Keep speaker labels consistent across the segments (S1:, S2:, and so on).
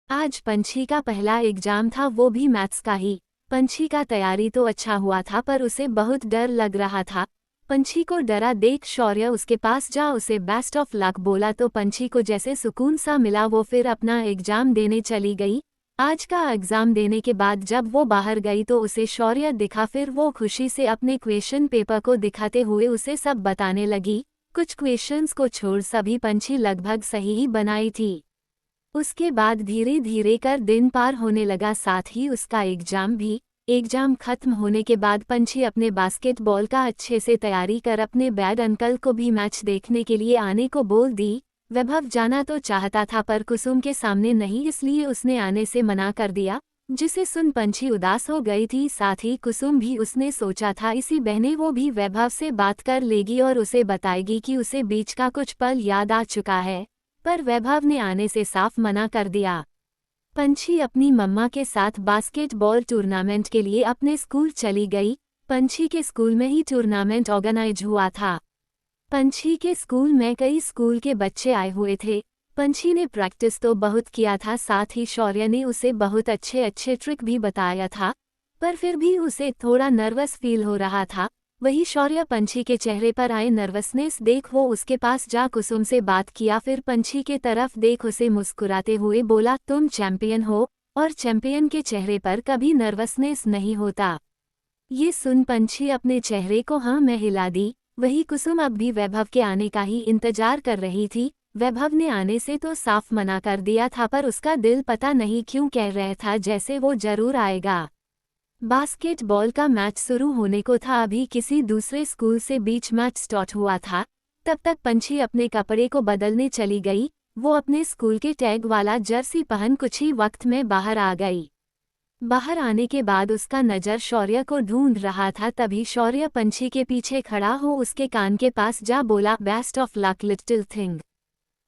S1: आज पंछी का पहला एग्जाम था, वो भी मैथ्स का ही। पंछी का तैयारी तो अच्छा हुआ था पर उसे बहुत डर लग रहा था। पंछी को डरा देख शौर्य उसके पास जा उसे बेस्ट ऑफ लक बोला तो पंछी को जैसे सुकून सा मिला। वो फिर अपना एग्जाम देने चली गई। आज का एग्जाम देने के बाद जब वो बाहर गई तो उसे शौर्य दिखा। फिर वो खुशी से अपने क्वेश्चन पेपर को दिखाते हुए उसे सब बताने लगी। कुछ क्वेश्चंस को छोड़ सभी पंछी लगभग सही ही बनाई थी। उसके बाद धीरे धीरे कर दिन पार होने लगा, साथ ही उसका एग्जाम भी। एग्जाम खत्म होने के बाद पंछी अपने बास्केटबॉल का अच्छे से तैयारी कर अपने बैड अंकल को भी मैच देखने के लिए आने को बोल दी। वैभव जाना तो चाहता था पर कुसुम के सामने नहीं, इसलिए उसने आने से मना कर दिया, जिसे सुन पंछी उदास हो गई थी। साथ ही कुसुम भी, उसने सोचा था इसी बहने वो भी वैभव से बात कर लेगी और उसे बताएगी कि उसे बीच का कुछ पल याद आ चुका है, पर वैभव ने आने से साफ मना कर दिया। पंछी अपनी मम्मा के साथ बास्केटबॉल टूर्नामेंट के लिए अपने स्कूल चली गई। पंछी के स्कूल में ही टूर्नामेंट ऑर्गेनाइज हुआ था। पंछी के स्कूल में कई स्कूल के बच्चे आए हुए थे। पंछी ने प्रैक्टिस तो बहुत किया था, साथ ही शौर्य ने उसे बहुत अच्छे अच्छे ट्रिक भी बताया था, पर फिर भी उसे थोड़ा नर्वस फील हो रहा था। वही शौर्य पंछी के चेहरे पर आए नर्वसनेस देख वो उसके पास जा कुसुम से बात किया। फिर पंछी के तरफ देख उसे मुस्कुराते हुए बोला, तुम चैंपियन हो और चैंपियन के चेहरे पर कभी नर्वसनेस नहीं होता। ये सुन पंछी अपने चेहरे को हाँ में हिला दी। वही कुसुम अब भी वैभव के आने का ही इंतजार कर रही थी। वैभव ने आने से तो साफ मना कर दिया था, पर उसका दिल पता नहीं क्यों कह रहा था जैसे वो जरूर आएगा। बास्केटबॉल का मैच शुरू होने को था, अभी किसी दूसरे स्कूल से बीच मैच स्टार्ट हुआ था। तब तक पंछी अपने कपड़े को बदलने चली गई। वो अपने स्कूल के टैग वाला जर्सी पहन कुछ ही वक्त में बाहर आ गई। बाहर आने के बाद उसका नज़र शौर्य को ढूंढ रहा था। तभी शौर्य पंछी के पीछे खड़ा हो उसके कान के पास जा बोला, best of luck little thing.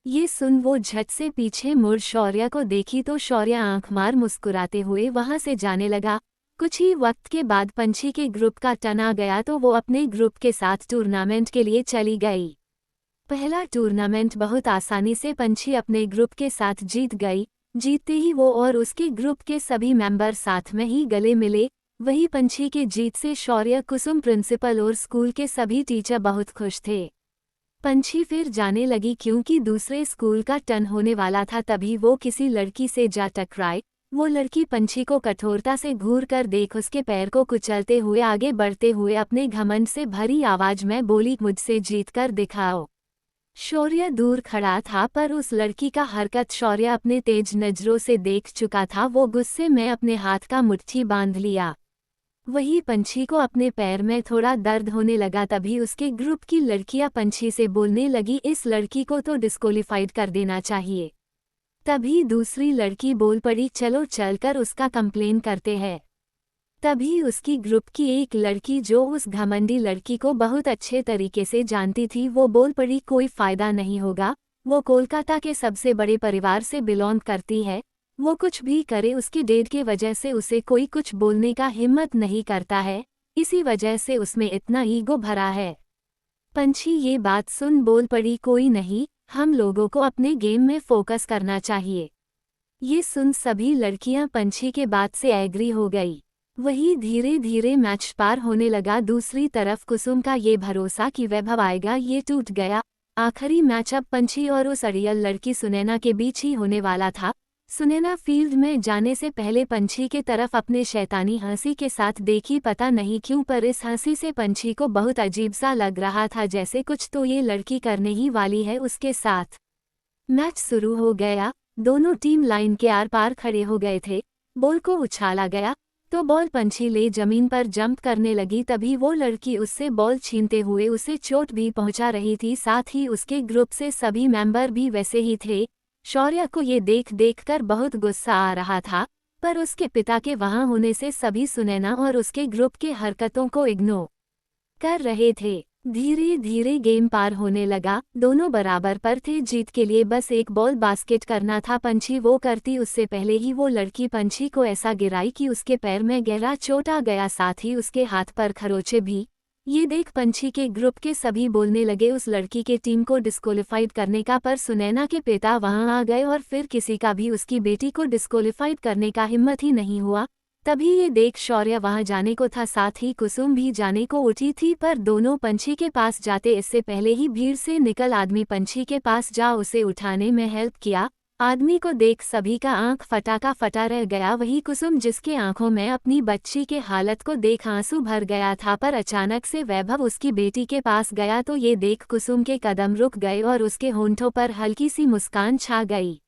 S1: ये सुन वो झट से पीछे मुड़ शौर्य को देखी तो शौर्य आंख मार मुस्कुराते हुए वहां से जाने लगा। कुछ ही वक्त के बाद पंछी के ग्रुप का टर्न आ गया तो वो अपने ग्रुप के साथ टूर्नामेंट के लिए चली गई। पहला टूर्नामेंट बहुत आसानी से पंछी अपने ग्रुप के साथ जीत गई। जीतते ही वो और उसके ग्रुप के सभी मेंबर साथ में ही गले मिले। वही पंछी के जीत से शौर्य, कुसुम, प्रिंसिपल और स्कूल के सभी टीचर बहुत खुश थे। पंछी फिर जाने लगी क्योंकि दूसरे स्कूल का टर्न होने वाला था। तभी वो किसी लड़की से जा टकराई। वो लड़की पंछी को कठोरता से घूर कर देख उसके पैर को कुचलते हुए आगे बढ़ते हुए अपने घमंड से भरी आवाज में बोली, मुझसे जीत कर दिखाओ। शौर्य दूर खड़ा था पर उस लड़की का हरकत शौर्य अपने तेज नजरों से देख चुका था। वो गुस्से में अपने हाथ का मुट्ठी बांध लिया। वही पंछी को अपने पैर में थोड़ा दर्द होने लगा। तभी उसके ग्रुप की लड़कियां पंछी से बोलने लगी, इस लड़की को तो डिस्क्वालीफाइड कर देना चाहिए। तभी दूसरी लड़की बोल पड़ी, चलो चलकर उसका कंप्लेन करते हैं। तभी उसकी ग्रुप की एक लड़की जो उस घमंडी लड़की को बहुत अच्छे तरीके से जानती थी, वो बोल पड़ी, कोई फायदा नहीं होगा। वो कोलकाता के सबसे बड़े परिवार से बिलोंग करती है। वो कुछ भी करे उसके डेट के वजह से उसे कोई कुछ बोलने का हिम्मत नहीं करता है, इसी वजह से उसमें इतना ईगो भरा है। पंछी ये बात सुन बोल पड़ी, कोई नहीं, हम लोगों को अपने गेम में फोकस करना चाहिए। ये सुन सभी लड़कियां पंछी के बात से एग्री हो गई। वही धीरे धीरे मैच पार होने लगा। दूसरी तरफ कुसुम का ये भरोसा कि वैभव आएगा, ये टूट गया। आखिरी मैचअप पंछी और उस अड़ियल लड़की सुनैना के बीच ही होने वाला था। सुनैना फील्ड में जाने से पहले पंछी के तरफ अपने शैतानी हंसी के साथ देखी, पता नहीं क्यों पर इस हंसी से पंछी को बहुत अजीब सा लग रहा था, जैसे कुछ तो ये लड़की करने ही वाली है उसके साथ। मैच शुरू हो गया। दोनों टीम लाइन के आर पार खड़े हो गए थे। बॉल को उछाला गया तो बॉल पंछी ले जमीन पर जंप करने लगी। तभी वो लड़की उससे बॉल छीनते हुए उसे चोट भी पहुंचा रही थी। साथ ही उसके ग्रुप से सभी मेंबर भी वैसे ही थे। शौर्य को ये देख कर बहुत गुस्सा आ रहा था, पर उसके पिता के वहां होने से सभी सुनैना और उसके ग्रुप के हरकतों को इग्नोर कर रहे थे। धीरे धीरे गेम पार होने लगा। दोनों बराबर पर थे, जीत के लिए बस एक बॉल बास्केट करना था। पंछी वो करती उससे पहले ही वो लड़की पंछी को ऐसा गिराई कि उसके पैर में गहरा चोट आ गया, साथ ही उसके हाथ पर खरोंचे भी। ये देख पंछी के ग्रुप के सभी बोलने लगे उस लड़की के टीम को डिस्क्वालिफाइड करने का, पर सुनैना के पिता वहां आ गए और फिर किसी का भी उसकी बेटी को डिस्क्वालिफाइड करने का हिम्मत ही नहीं हुआ। तभी ये देख शौर्य वहां जाने को था, साथ ही कुसुम भी जाने को उठी थी, पर दोनों पंछी के पास जाते इससे पहले ही भीड़ से निकल आदमी पंछी के पास जा उसे उठाने में हेल्प किया। आदमी को देख सभी का आंख फटा रह गया, वही कुसुम जिसके आंखों में अपनी बच्ची के हालत को देख आंसू भर गया था। पर अचानक से वैभव उसकी बेटी के पास गया तो ये देख कुसुम के कदम रुक गए और उसके होंठों पर हल्की सी मुस्कान छा गई।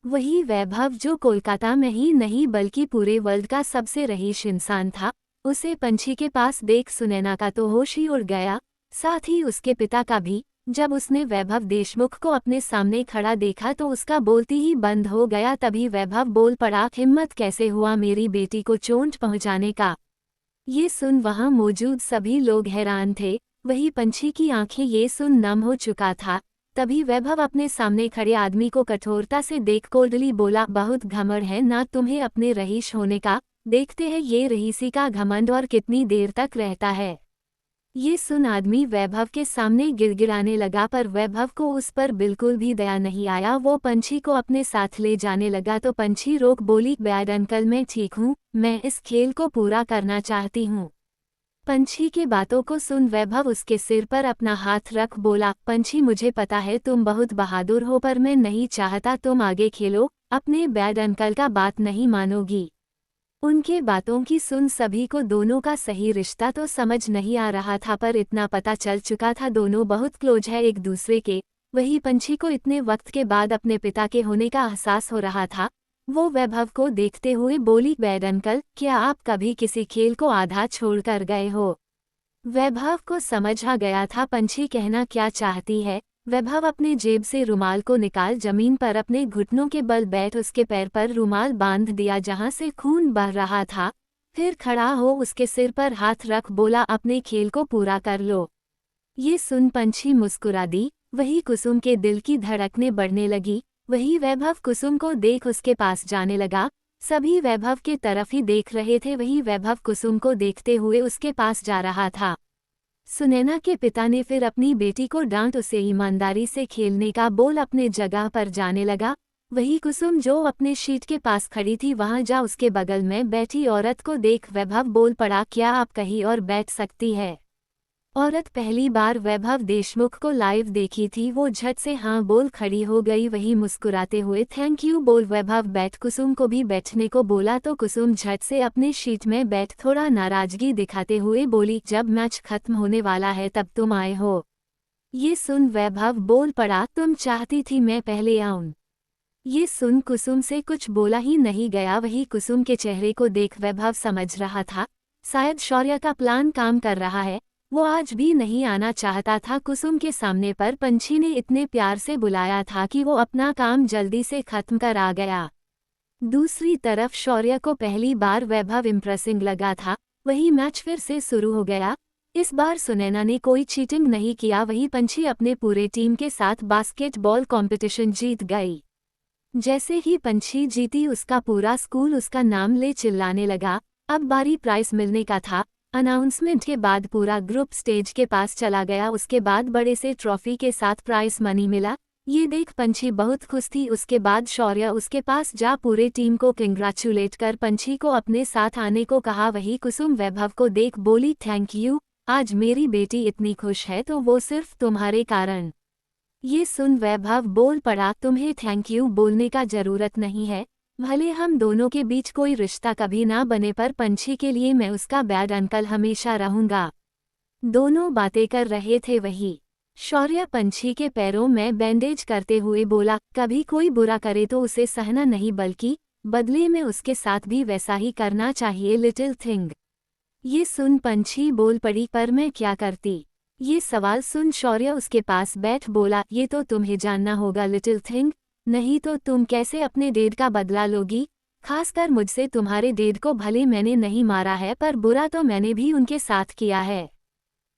S1: वही वैभव जो कोलकाता में ही नहीं बल्कि पूरे वर्ल्ड का सबसे रईस इंसान था, उसे पंछी के पास देख सुनैना का तो होश ही उड़ गया, साथ ही उसके पिता का भी। जब उसने वैभव देशमुख को अपने सामने खड़ा देखा तो उसका बोलती ही बंद हो गया। तभी वैभव बोल पड़ा, हिम्मत कैसे हुआ मेरी बेटी को चोट पहुंचाने का। ये सुन वहां मौजूद सभी लोग हैरान थे, वही पंछी की आंखें ये सुन नम हो चुका था। तभी वैभव अपने सामने खड़े आदमी को कठोरता से देख कोल्डली बोला, बहुत घमंड है ना तुम्हें अपने रईस होने का, देखते हैं ये रईसी का घमंड और कितनी देर तक रहता है। ये सुन आदमी वैभव के सामने गिड़गिड़ाने लगा, पर वैभव को उस पर बिल्कुल भी दया नहीं आया। वो पंछी को अपने साथ ले जाने लगा तो पंछी रोक बोली, बैड अंकल मैं ठीक हूँ, मैं इस खेल को पूरा करना चाहती हूँ। पंछी के बातों को सुन वैभव उसके सिर पर अपना हाथ रख बोला, पंछी मुझे पता है तुम बहुत बहादुर हो, पर मैं नहीं चाहता तुम आगे खेलो, अपने बैड अंकल का बात नहीं मानोगी। उनके बातों की सुन सभी को दोनों का सही रिश्ता तो समझ नहीं आ रहा था, पर इतना पता चल चुका था दोनों बहुत क्लोज है एक दूसरे के। वही पंछी को इतने वक्त के बाद अपने पिता के होने का एहसास हो रहा था। वो वैभव को देखते हुए बोली, बैड अंकल क्या आप कभी किसी खेल को आधा छोड़कर गए हो। वैभव को समझ आ गया था पंछी कहना क्या चाहती है। वैभव अपने जेब से रुमाल को निकाल जमीन पर अपने घुटनों के बल बैठ उसके पैर पर रुमाल बांध दिया जहां से खून बह रहा था। फिर खड़ा हो उसके सिर पर हाथ रख बोला, अपने खेल को पूरा कर लो। ये सुन पंछी मुस्कुरा दी, वही कुसुम के दिल की धड़कनें बढ़ने लगी। वही वैभव कुसुम को देख उसके पास जाने लगा। सभी वैभव के तरफ ही देख रहे थे, वही वैभव कुसुम को देखते हुए उसके पास जा रहा था। सुनैना के पिता ने फिर अपनी बेटी को डांट उसे ईमानदारी से खेलने का बोल अपने जगह पर जाने लगा। वही कुसुम जो अपने शीट के पास खड़ी थी वहां जा उसके बगल में बैठी औरत को देख वैभव बोल पड़ा, क्या आप कहीं और बैठ सकती है। औरत पहली बार वैभव देशमुख को लाइव देखी थी, वो झट से हाँ बोल खड़ी हो गई। वही मुस्कुराते हुए थैंक यू बोल वैभव बैठ कुसुम को भी बैठने को बोला तो कुसुम झट से अपने शीट में बैठ थोड़ा नाराजगी दिखाते हुए बोली, जब मैच खत्म होने वाला है तब तुम आए हो। ये सुन वैभव बोल पड़ा, तुम चाहती थी मैं पहले आऊं। ये सुन कुसुम से कुछ बोला ही नहीं गया। वही कुसुम के चेहरे को देख वैभव समझ रहा था शायद शौर्य का प्लान काम कर रहा है। वो आज भी नहीं आना चाहता था कुसुम के सामने, पर पंछी ने इतने प्यार से बुलाया था कि वो अपना काम जल्दी से खत्म कर आ गया। दूसरी तरफ शौर्य को पहली बार वैभव इम्प्रेसिंग लगा था। वही मैच फिर से शुरू हो गया। इस बार सुनैना ने कोई चीटिंग नहीं किया। वही पंछी अपने पूरे टीम के साथ बास्केटबॉल कंपटीशन जीत गई। जैसे ही पंछी जीती उसका पूरा स्कूल उसका नाम ले चिल्लाने लगा। अब बारी प्राइस मिलने का था। अनाउंसमेंट के बाद पूरा ग्रुप स्टेज के पास चला गया। उसके बाद बड़े से ट्रॉफी के साथ प्राइस मनी मिला। ये देख पंछी बहुत खुश थी। उसके बाद शौर्य उसके पास जा पूरे टीम को कंग्रेचुलेट कर पंछी को अपने साथ आने को कहा। वही कुसुम वैभव को देख बोली, थैंक यू, आज मेरी बेटी इतनी खुश है तो वो सिर्फ तुम्हारे कारण। ये सुन वैभव बोल पड़ा, तुम्हें थैंक यू बोलने का जरूरत नहीं है, भले हम दोनों के बीच कोई रिश्ता कभी ना बने पर पंछी के लिए मैं उसका बैड अंकल हमेशा रहूंगा। दोनों बातें कर रहे थे। वही शौर्य पंछी के पैरों में बैंडेज करते हुए बोला, कभी कोई बुरा करे तो उसे सहना नहीं बल्कि बदले में उसके साथ भी वैसा ही करना चाहिए लिटिल थिंग। ये सुन पंछी बोल पड़ी, पर मैं क्या करती। ये सवाल सुन शौर्य उसके पास बैठ बोला, ये तो तुम्हें जानना होगा लिटिल थिंग, नहीं तो तुम कैसे अपने डेड का बदला लोगी। खासकर मुझसे। तुम्हारे डेड को भले मैंने नहीं मारा है पर बुरा तो मैंने भी उनके साथ किया है।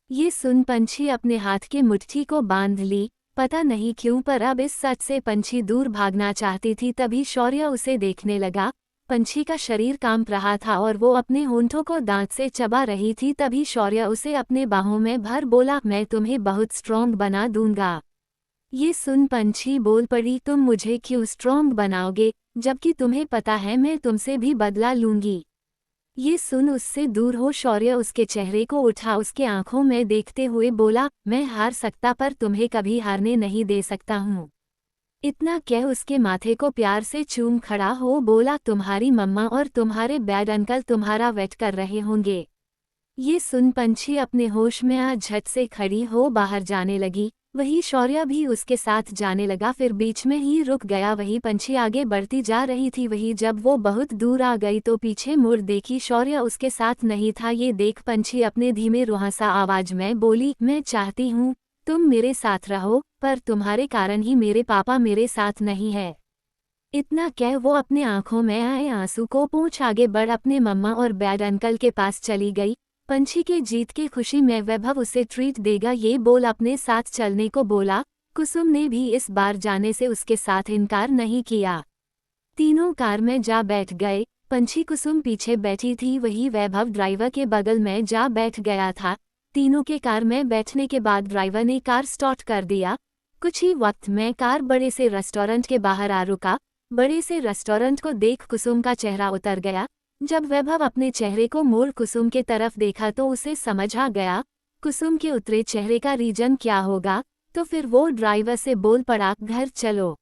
S1: ये सुन पंछी अपने हाथ के मुट्ठी को बांध ली। पता नहीं क्यों पर अब इस सच से पंछी दूर भागना चाहती थी। तभी शौर्य उसे देखने लगा। पंछी का शरीर कांप रहा था और वो अपने होंठों को दांत से चबा रही थी। तभी शौर्य उसे अपने बाहों में भर बोला, मैं तुम्हें बहुत स्ट्रॉन्ग बना दूंगा। ये सुन पंछी बोल पड़ी, तुम मुझे क्यों स्ट्रॉन्ग बनाओगे, जबकि तुम्हें पता है मैं तुमसे भी बदला लूंगी। ये सुन उससे दूर हो शौर्य उसके चेहरे को उठा उसके आंखों में देखते हुए बोला, मैं हार सकता पर तुम्हें कभी हारने नहीं दे सकता हूँ। इतना कह उसके माथे को प्यार से चूम खड़ा हो बोला, तुम्हारी मम्मा और तुम्हारे बैड अंकल तुम्हारा वेट कर रहे होंगे। ये सुन पंछी अपने होश में आ झट से खड़ी हो बाहर जाने लगी। वही शौर्य भी उसके साथ जाने लगा, फिर बीच में ही रुक गया। वही पंछी आगे बढ़ती जा रही थी। वही जब वो बहुत दूर आ गई तो पीछे मुड़ देखी, शौर्य उसके साथ नहीं था। ये देख पंछी अपने धीमे रुहासा आवाज में बोली, मैं चाहती हूँ तुम मेरे साथ रहो, पर तुम्हारे कारण ही मेरे पापा मेरे साथ नहीं है। इतना कह वो अपने आंखों में आए आंसू को पोंछ आगे बढ़ अपने मम्मा और बैड अंकल के पास चली गई। पंछी के जीत की खुशी में वैभव उसे ट्रीट देगा ये बोल अपने साथ चलने को बोला। कुसुम ने भी इस बार जाने से उसके साथ इनकार नहीं किया। तीनों कार में जा बैठ गए। पंछी कुसुम पीछे बैठी थी, वही वैभव ड्राइवर के बगल में जा बैठ गया था। तीनों के कार में बैठने के बाद ड्राइवर ने कार स्टार्ट कर दिया। कुछ ही वक्त में कार बड़े से रेस्टोरेंट के बाहर आ रुका। बड़े से रेस्टोरेंट को देख कुसुम का चेहरा उतर गया। जब वैभव अपने चेहरे को मोड़ कुसुम के तरफ देखा तो उसे समझ आ गया कुसुम के उतरे चेहरे का रीजन क्या होगा। तो फिर वो ड्राइवर से बोल पड़ा, घर चलो।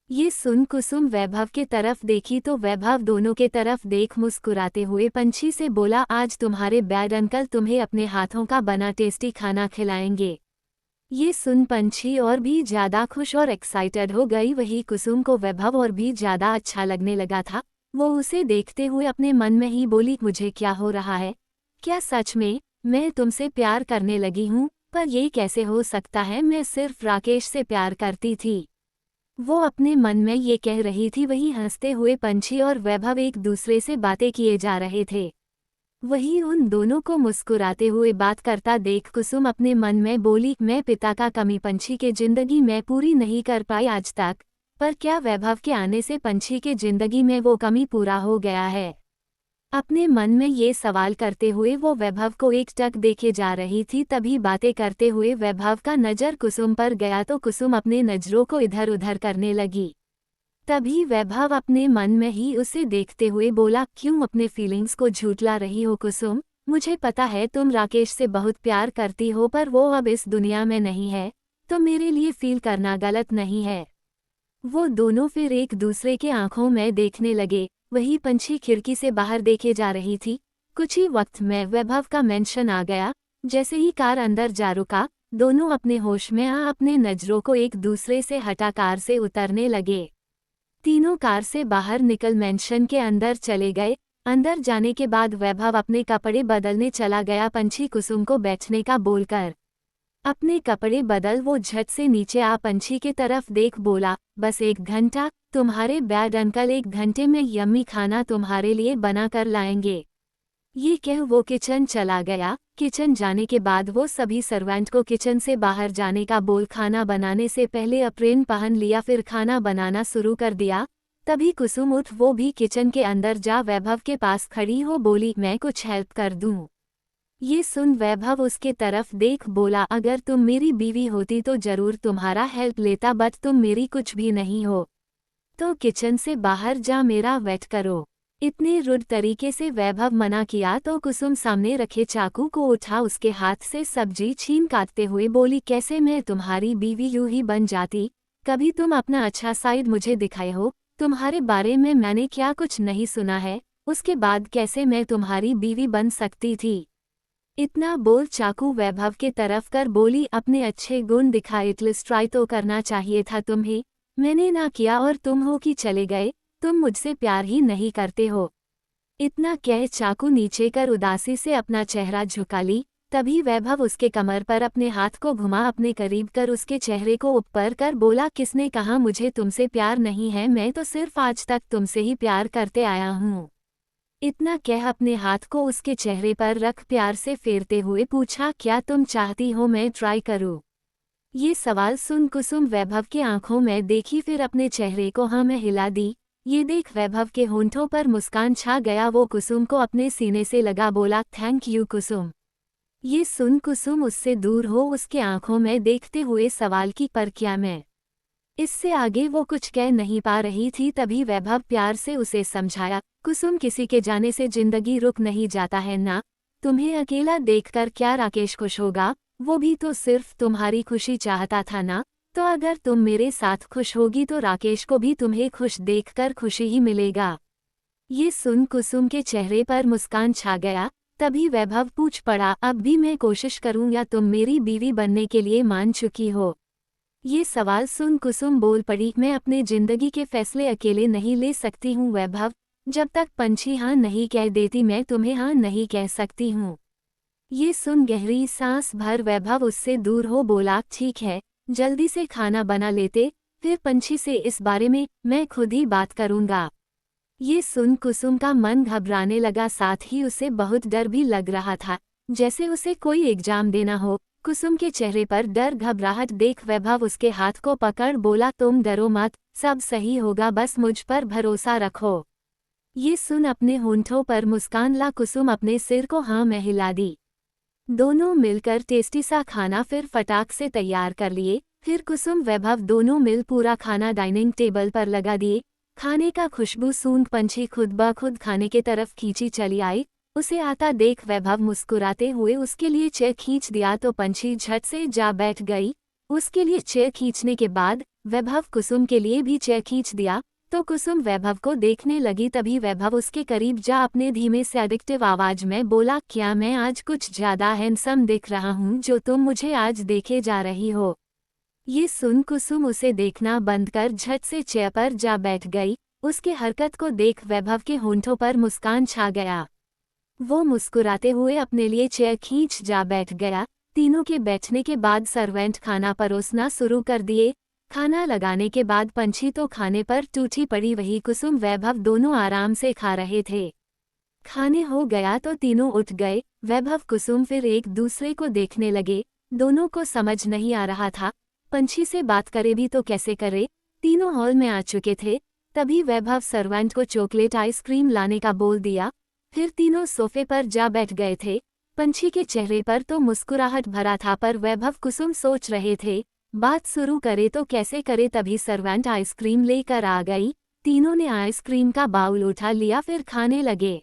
S1: ये सुन कुसुम वैभव के तरफ देखी तो वैभव दोनों के तरफ देख मुस्कुराते हुए पंछी से बोला, आज तुम्हारे बैड अंकल तुम्हें अपने हाथों का बना टेस्टी खाना खिलाएंगे। ये सुन पंछी और भी ज्यादा खुश और एक्साइटेड हो गई। वही कुसुम को वैभव और भी ज्यादा अच्छा लगने लगा था। वो उसे देखते हुए अपने मन में ही बोली, मुझे क्या हो रहा है, क्या सच में मैं तुमसे प्यार करने लगी हूँ? पर ये कैसे हो सकता है, मैं सिर्फ राकेश से प्यार करती थी। वो अपने मन में ये कह रही थी। वही हंसते हुए पंछी और वैभव एक दूसरे से बातें किए जा रहे थे। वही उन दोनों को मुस्कुराते हुए बात करता देख कुसुम अपने मन में बोली, मैं पिता का कमी पंछी के जिंदगी में पूरी नहीं कर पाई आज तक, पर क्या वैभव के आने से पंछी के जिंदगी में वो कमी पूरा हो गया है? अपने मन में ये सवाल करते हुए वो वैभव को एकटक देखे जा रही थी। तभी बातें करते हुए वैभव का नजर कुसुम पर गया तो कुसुम अपने नजरों को इधर उधर करने लगी। तभी वैभव अपने मन में ही उसे देखते हुए बोला, क्यों अपने फीलिंग्स को झूठला रही हो कुसुम? मुझे पता है तुम राकेश से बहुत प्यार करती हो, पर वो अब इस दुनिया में नहीं है, तो मेरे लिए फील करना गलत नहीं है। वो दोनों फिर एक दूसरे के आंखों में देखने लगे। वही पंछी खिड़की से बाहर देखे जा रही थी। कुछ ही वक्त में वैभव का मेंशन आ गया। जैसे ही कार अंदर जा रुका, दोनों अपने होश में आ अपने नजरों को एक दूसरे से हटा कार से उतरने लगे। तीनों कार से बाहर निकल मेंशन के अंदर चले गए। अंदर जाने के बाद वैभव अपने कपड़े बदलने चला गया पंछी कुसुम को बैठने का बोलकर। अपने कपड़े बदल वो झट से नीचे आ पंछी के तरफ देख बोला, बस 1 घंटा, तुम्हारे बैड अंकल 1 घंटे में यम्मी खाना तुम्हारे लिए बना कर लाएंगे। ये कह वो किचन चला गया। किचन जाने के बाद वो सभी सर्वेंट को किचन से बाहर जाने का बोल खाना बनाने से पहले अप्रेन पहन लिया, फिर खाना बनाना शुरू कर दिया। तभी कुसुम उठ वो भी किचन के अंदर जा वैभव के पास खड़ी हो बोली, मैं कुछ हेल्प कर दूं? ये सुन वैभव उसके तरफ देख बोला, अगर तुम मेरी बीवी होती तो जरूर तुम्हारा हेल्प लेता, बट तुम मेरी कुछ भी नहीं हो, तो किचन से बाहर जा मेरा वेट करो। इतने रुड तरीके से वैभव मना किया तो कुसुम सामने रखे चाकू को उठा उसके हाथ से सब्जी छीन काटते हुए बोली, कैसे मैं तुम्हारी बीवी यूं ही बन जाती? कभी तुम अपना अच्छा साइड मुझे दिखाए हो? तुम्हारे बारे में मैंने क्या कुछ नहीं सुना है? उसके बाद कैसे मैं तुम्हारी बीवी बन सकती थी? इतना बोल चाकू वैभव के तरफ कर बोली, अपने अच्छे गुण दिखाए, एटलीस्ट ट्राई तो करना चाहिए था तुम्हें। मैंने ना किया और तुम हो कि चले गए। तुम मुझसे प्यार ही नहीं करते हो। इतना कह चाकू नीचे कर उदासी से अपना चेहरा झुका ली। तभी वैभव उसके कमर पर अपने हाथ को घुमा अपने करीब कर उसके चेहरे को ऊपर कर बोला, किसने कहा मुझे तुमसे प्यार नहीं है? मैं तो सिर्फ आज तक तुमसे ही प्यार करते आया हूँ। इतना कह अपने हाथ को उसके चेहरे पर रख प्यार से फेरते हुए पूछा, क्या तुम चाहती हो मैं ट्राई करूँ? ये सवाल सुन कुसुम वैभव की आंखों में देखी, फिर अपने चेहरे को हाँ में हिला दी। ये देख वैभव के होंठों पर मुस्कान छा गया। वो कुसुम को अपने सीने से लगा बोला, थैंक यू कुसुम। ये सुन कुसुम उससे दूर हो उसके आंखों में देखते हुए सवाल की, पर क्या मैं? इससे आगे वो कुछ कह नहीं पा रही थी। तभी वैभव प्यार से उसे समझाया, कुसुम किसी के जाने से जिंदगी रुक नहीं जाता है ना। तुम्हें अकेला देखकर क्या राकेश खुश होगा? वो भी तो सिर्फ तुम्हारी खुशी चाहता था ना। तो अगर तुम मेरे साथ खुश होगी तो राकेश को भी तुम्हें खुश देखकर खुशी ही मिलेगा। ये सुन कुसुम के चेहरे पर मुस्कान छा गया। तभी वैभव पूछ पड़ा, अब भी मैं कोशिश करूं या तुम मेरी बीवी बनने के लिए मान चुकी हो? ये सवाल सुन कुसुम बोल पड़ी, मैं अपने जिंदगी के फैसले अकेले नहीं ले सकती हूँ वैभव। जब तक पंछी हाँ नहीं कह देती मैं तुम्हें हाँ नहीं कह सकती हूँ। ये सुन गहरी सांस भर वैभव उससे दूर हो बोला, ठीक है, जल्दी से खाना बना लेते, फिर पंछी से इस बारे में मैं खुद ही बात करूँगा। ये सुन कुसुम का मन घबराने लगा, साथ ही उसे बहुत डर भी लग रहा था, जैसे उसे कोई एग्जाम देना हो। कुसुम के चेहरे पर डर घबराहट देख वैभव उसके हाथ को पकड़ बोला, तुम डरो मत, सब सही होगा, बस मुझ पर भरोसा रखो। ये सुन अपने होंठों पर मुस्कान ला कुसुम अपने सिर को हाँ में हिला दी। दोनों मिलकर टेस्टी सा खाना फिर फटाक से तैयार कर लिए। फिर कुसुम वैभव दोनों मिल पूरा खाना डाइनिंग टेबल पर लगा दिए। खाने का खुशबू सूंघ पंछी खुद ब खुद खाने के तरफ खींची चली आई। उसे आता देख वैभव मुस्कुराते हुए उसके लिए चेयर खींच दिया तो पंछी झट से जा बैठ गई। उसके लिए चेयर खींचने के बाद वैभव कुसुम के लिए भी चेयर खींच दिया तो कुसुम वैभव को देखने लगी। तभी वैभव उसके करीब जा अपने धीमे से एडिक्टिव आवाज में बोला, क्या मैं आज कुछ ज्यादा हैंडसम दिख रहा हूँ जो तुम मुझे आज देखे जा रही हो? ये सुन कुसुम उसे देखना बंद कर झट से चेयर पर जा बैठ गई। उसके हरकत को देख वैभव के होंठों पर मुस्कान छा गया। वो मुस्कुराते हुए अपने लिए चेयर खींच जा बैठ गया। तीनों के बैठने के बाद सर्वेंट खाना परोसना शुरू कर दिए। खाना लगाने के बाद पंछी तो खाने पर टूटी पड़ी, वही कुसुम वैभव दोनों आराम से खा रहे थे। खाने हो गया तो तीनों उठ गए। वैभव कुसुम फिर एक दूसरे को देखने लगे। दोनों को समझ नहीं आ रहा था पंछी से बात करे भी तो कैसे करे। तीनों हॉल में आ चुके थे। तभी वैभव सर्वेंट को चॉकलेट आइसक्रीम लाने का बोल दिया। फिर तीनों सोफे पर जा बैठ गए थे। पंछी के चेहरे पर तो मुस्कुराहट भरा था, पर वैभव कुसुम सोच रहे थे बात शुरू करे तो कैसे करे। तभी सर्वेंट आइसक्रीम लेकर आ गई। तीनों ने आइसक्रीम का बाउल उठा लिया फिर खाने लगे।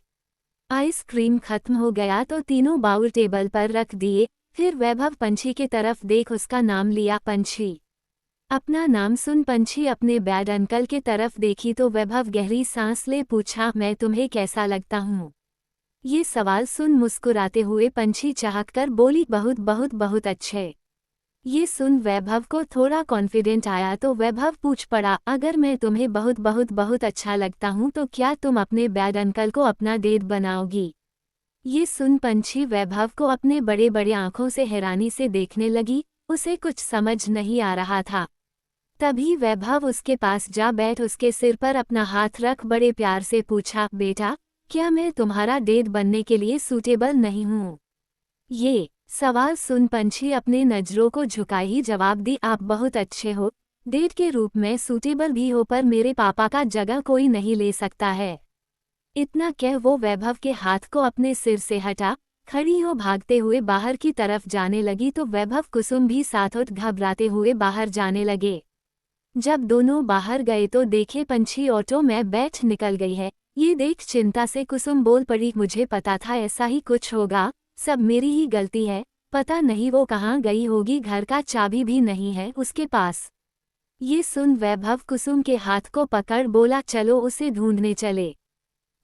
S1: आइसक्रीम खत्म हो गया तो तीनों बाउल टेबल पर रख दिए। फिर वैभव पंछी के तरफ देख उसका नाम लिया, पंछी। अपना नाम सुन पंछी अपने बैड अंकल के तरफ देखी तो वैभव गहरी सांस ले पूछा, मैं तुम्हें कैसा लगता हूँ? ये सवाल सुन मुस्कुराते हुए पंछी चाहक कर बोली, बहुत बहुत बहुत अच्छे। ये सुन वैभव को थोड़ा कॉन्फिडेंट आया तो वैभव पूछ पड़ा, अगर मैं तुम्हें बहुत बहुत बहुत अच्छा लगता हूँ तो क्या तुम अपने बैड अंकल को अपना डेट बनाओगी? ये सुन पंछी वैभव को अपने बड़े बड़े आंखों से हैरानी से देखने लगी। उसे कुछ समझ नहीं आ रहा था। तभी वैभव उसके पास जा बैठ उसके सिर पर अपना हाथ रख बड़े प्यार से पूछा, बेटा क्या मैं तुम्हारा डेट बनने के लिए सूटेबल नहीं हूँ? ये सवाल सुन पंछी अपने नजरों को झुकाए ही जवाब दी, आप बहुत अच्छे हो, डेट के रूप में सूटेबल भी हो, पर मेरे पापा का जगह कोई नहीं ले सकता है। इतना कह वो वैभव के हाथ को अपने सिर से हटा खड़ी हो भागते हुए बाहर की तरफ जाने लगी तो वैभव कुसुम भी साथ उठ घबराते हुए बाहर जाने लगे। जब दोनों बाहर गए तो देखे पंछी ऑटो में बैठ निकल गई है। ये देख चिंता से कुसुम बोल पड़ी, मुझे पता था ऐसा ही कुछ होगा, सब मेरी ही गलती है, पता नहीं वो कहाँ गई होगी, घर का चाबी भी नहीं है उसके पास। ये सुन वैभव कुसुम के हाथ को पकड़ बोला, चलो उसे ढूंढने चले।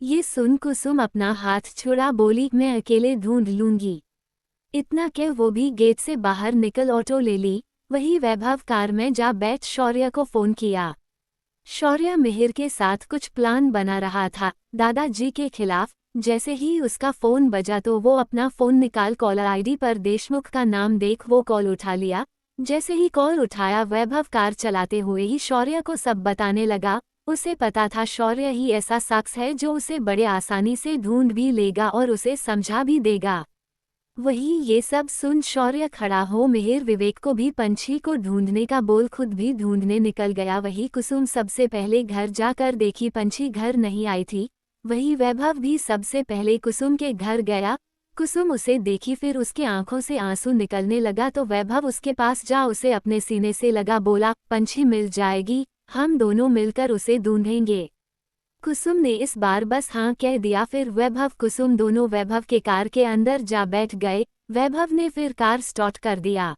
S1: ये सुन कुसुम अपना हाथ छुड़ा बोली, मैं अकेले ढूंढ लूंगी। इतना कह वो भी गेट से बाहर निकल ऑटो ले ली। वही वैभव कार में जा बैठ शौर्य को फोन किया। शौर्य मिहिर के साथ कुछ प्लान बना रहा था दादाजी के खिलाफ। जैसे ही उसका फोन बजा तो वो अपना फोन निकाल कॉलर आईडी पर देशमुख का नाम देख वो कॉल उठा लिया। जैसे ही कॉल उठाया वैभव कार चलाते हुए ही शौर्य को सब बताने लगा। उसे पता था शौर्य ही ऐसा शख्स है जो उसे बड़े आसानी से ढूंढ भी लेगा और उसे समझा भी देगा। वही ये सब सुन शौर्य खड़ा हो मिहिर विवेक को भी पंछी को ढूंढने का बोल खुद भी ढूंढने निकल गया। वही कुसुम सबसे पहले घर जाकर देखी पंछी घर नहीं आई थी। वही वैभव भी सबसे पहले कुसुम के घर गया। कुसुम उसे देखी फिर उसके आंखों से आंसू निकलने लगा तो वैभव उसके पास जा उसे अपने सीने से लगा बोला, पंछी मिल जाएगी, हम दोनों मिलकर उसे ढूंढेंगे। कुसुम ने इस बार बस हाँ कह दिया। फिर वैभव कुसुम दोनों वैभव के कार के अंदर जा बैठ गए। वैभव ने फिर कार स्टार्ट कर दिया।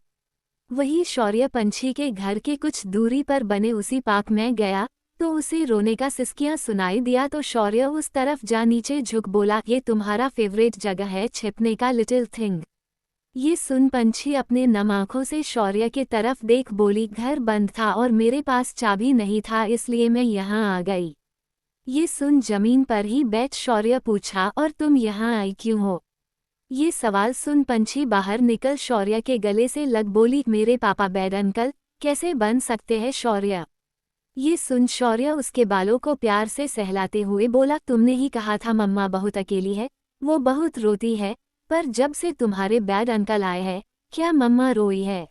S1: वही शौर्य पंछी के घर के कुछ दूरी पर बने उसी पार्क में गया तो उसे रोने का सिसकियां सुनाई दिया तो शौर्य उस तरफ जा नीचे झुक बोला, ये तुम्हारा फेवरेट जगह है छिपने का लिटिल थिंग। ये सुन पंछी अपने नम आंखों से शौर्य के तरफ देख बोली, घर बंद था और मेरे पास चाबी नहीं था इसलिए मैं यहाँ आ गई। ये सुन जमीन पर ही बैठ शौर्य पूछा, और तुम यहाँ आई क्यों हो? ये सवाल सुन पंछी बाहर निकल शौर्य के गले से लग बोली, मेरे पापा बैड अंकल कैसे बन सकते हैं शौर्य? ये सुन शौर्य उसके बालों को प्यार से सहलाते हुए बोला, तुमने ही कहा था मम्मा बहुत अकेली है, वो बहुत रोती है, पर जब से तुम्हारे बैड अंकल आए हैं क्या मम्मा रोई है?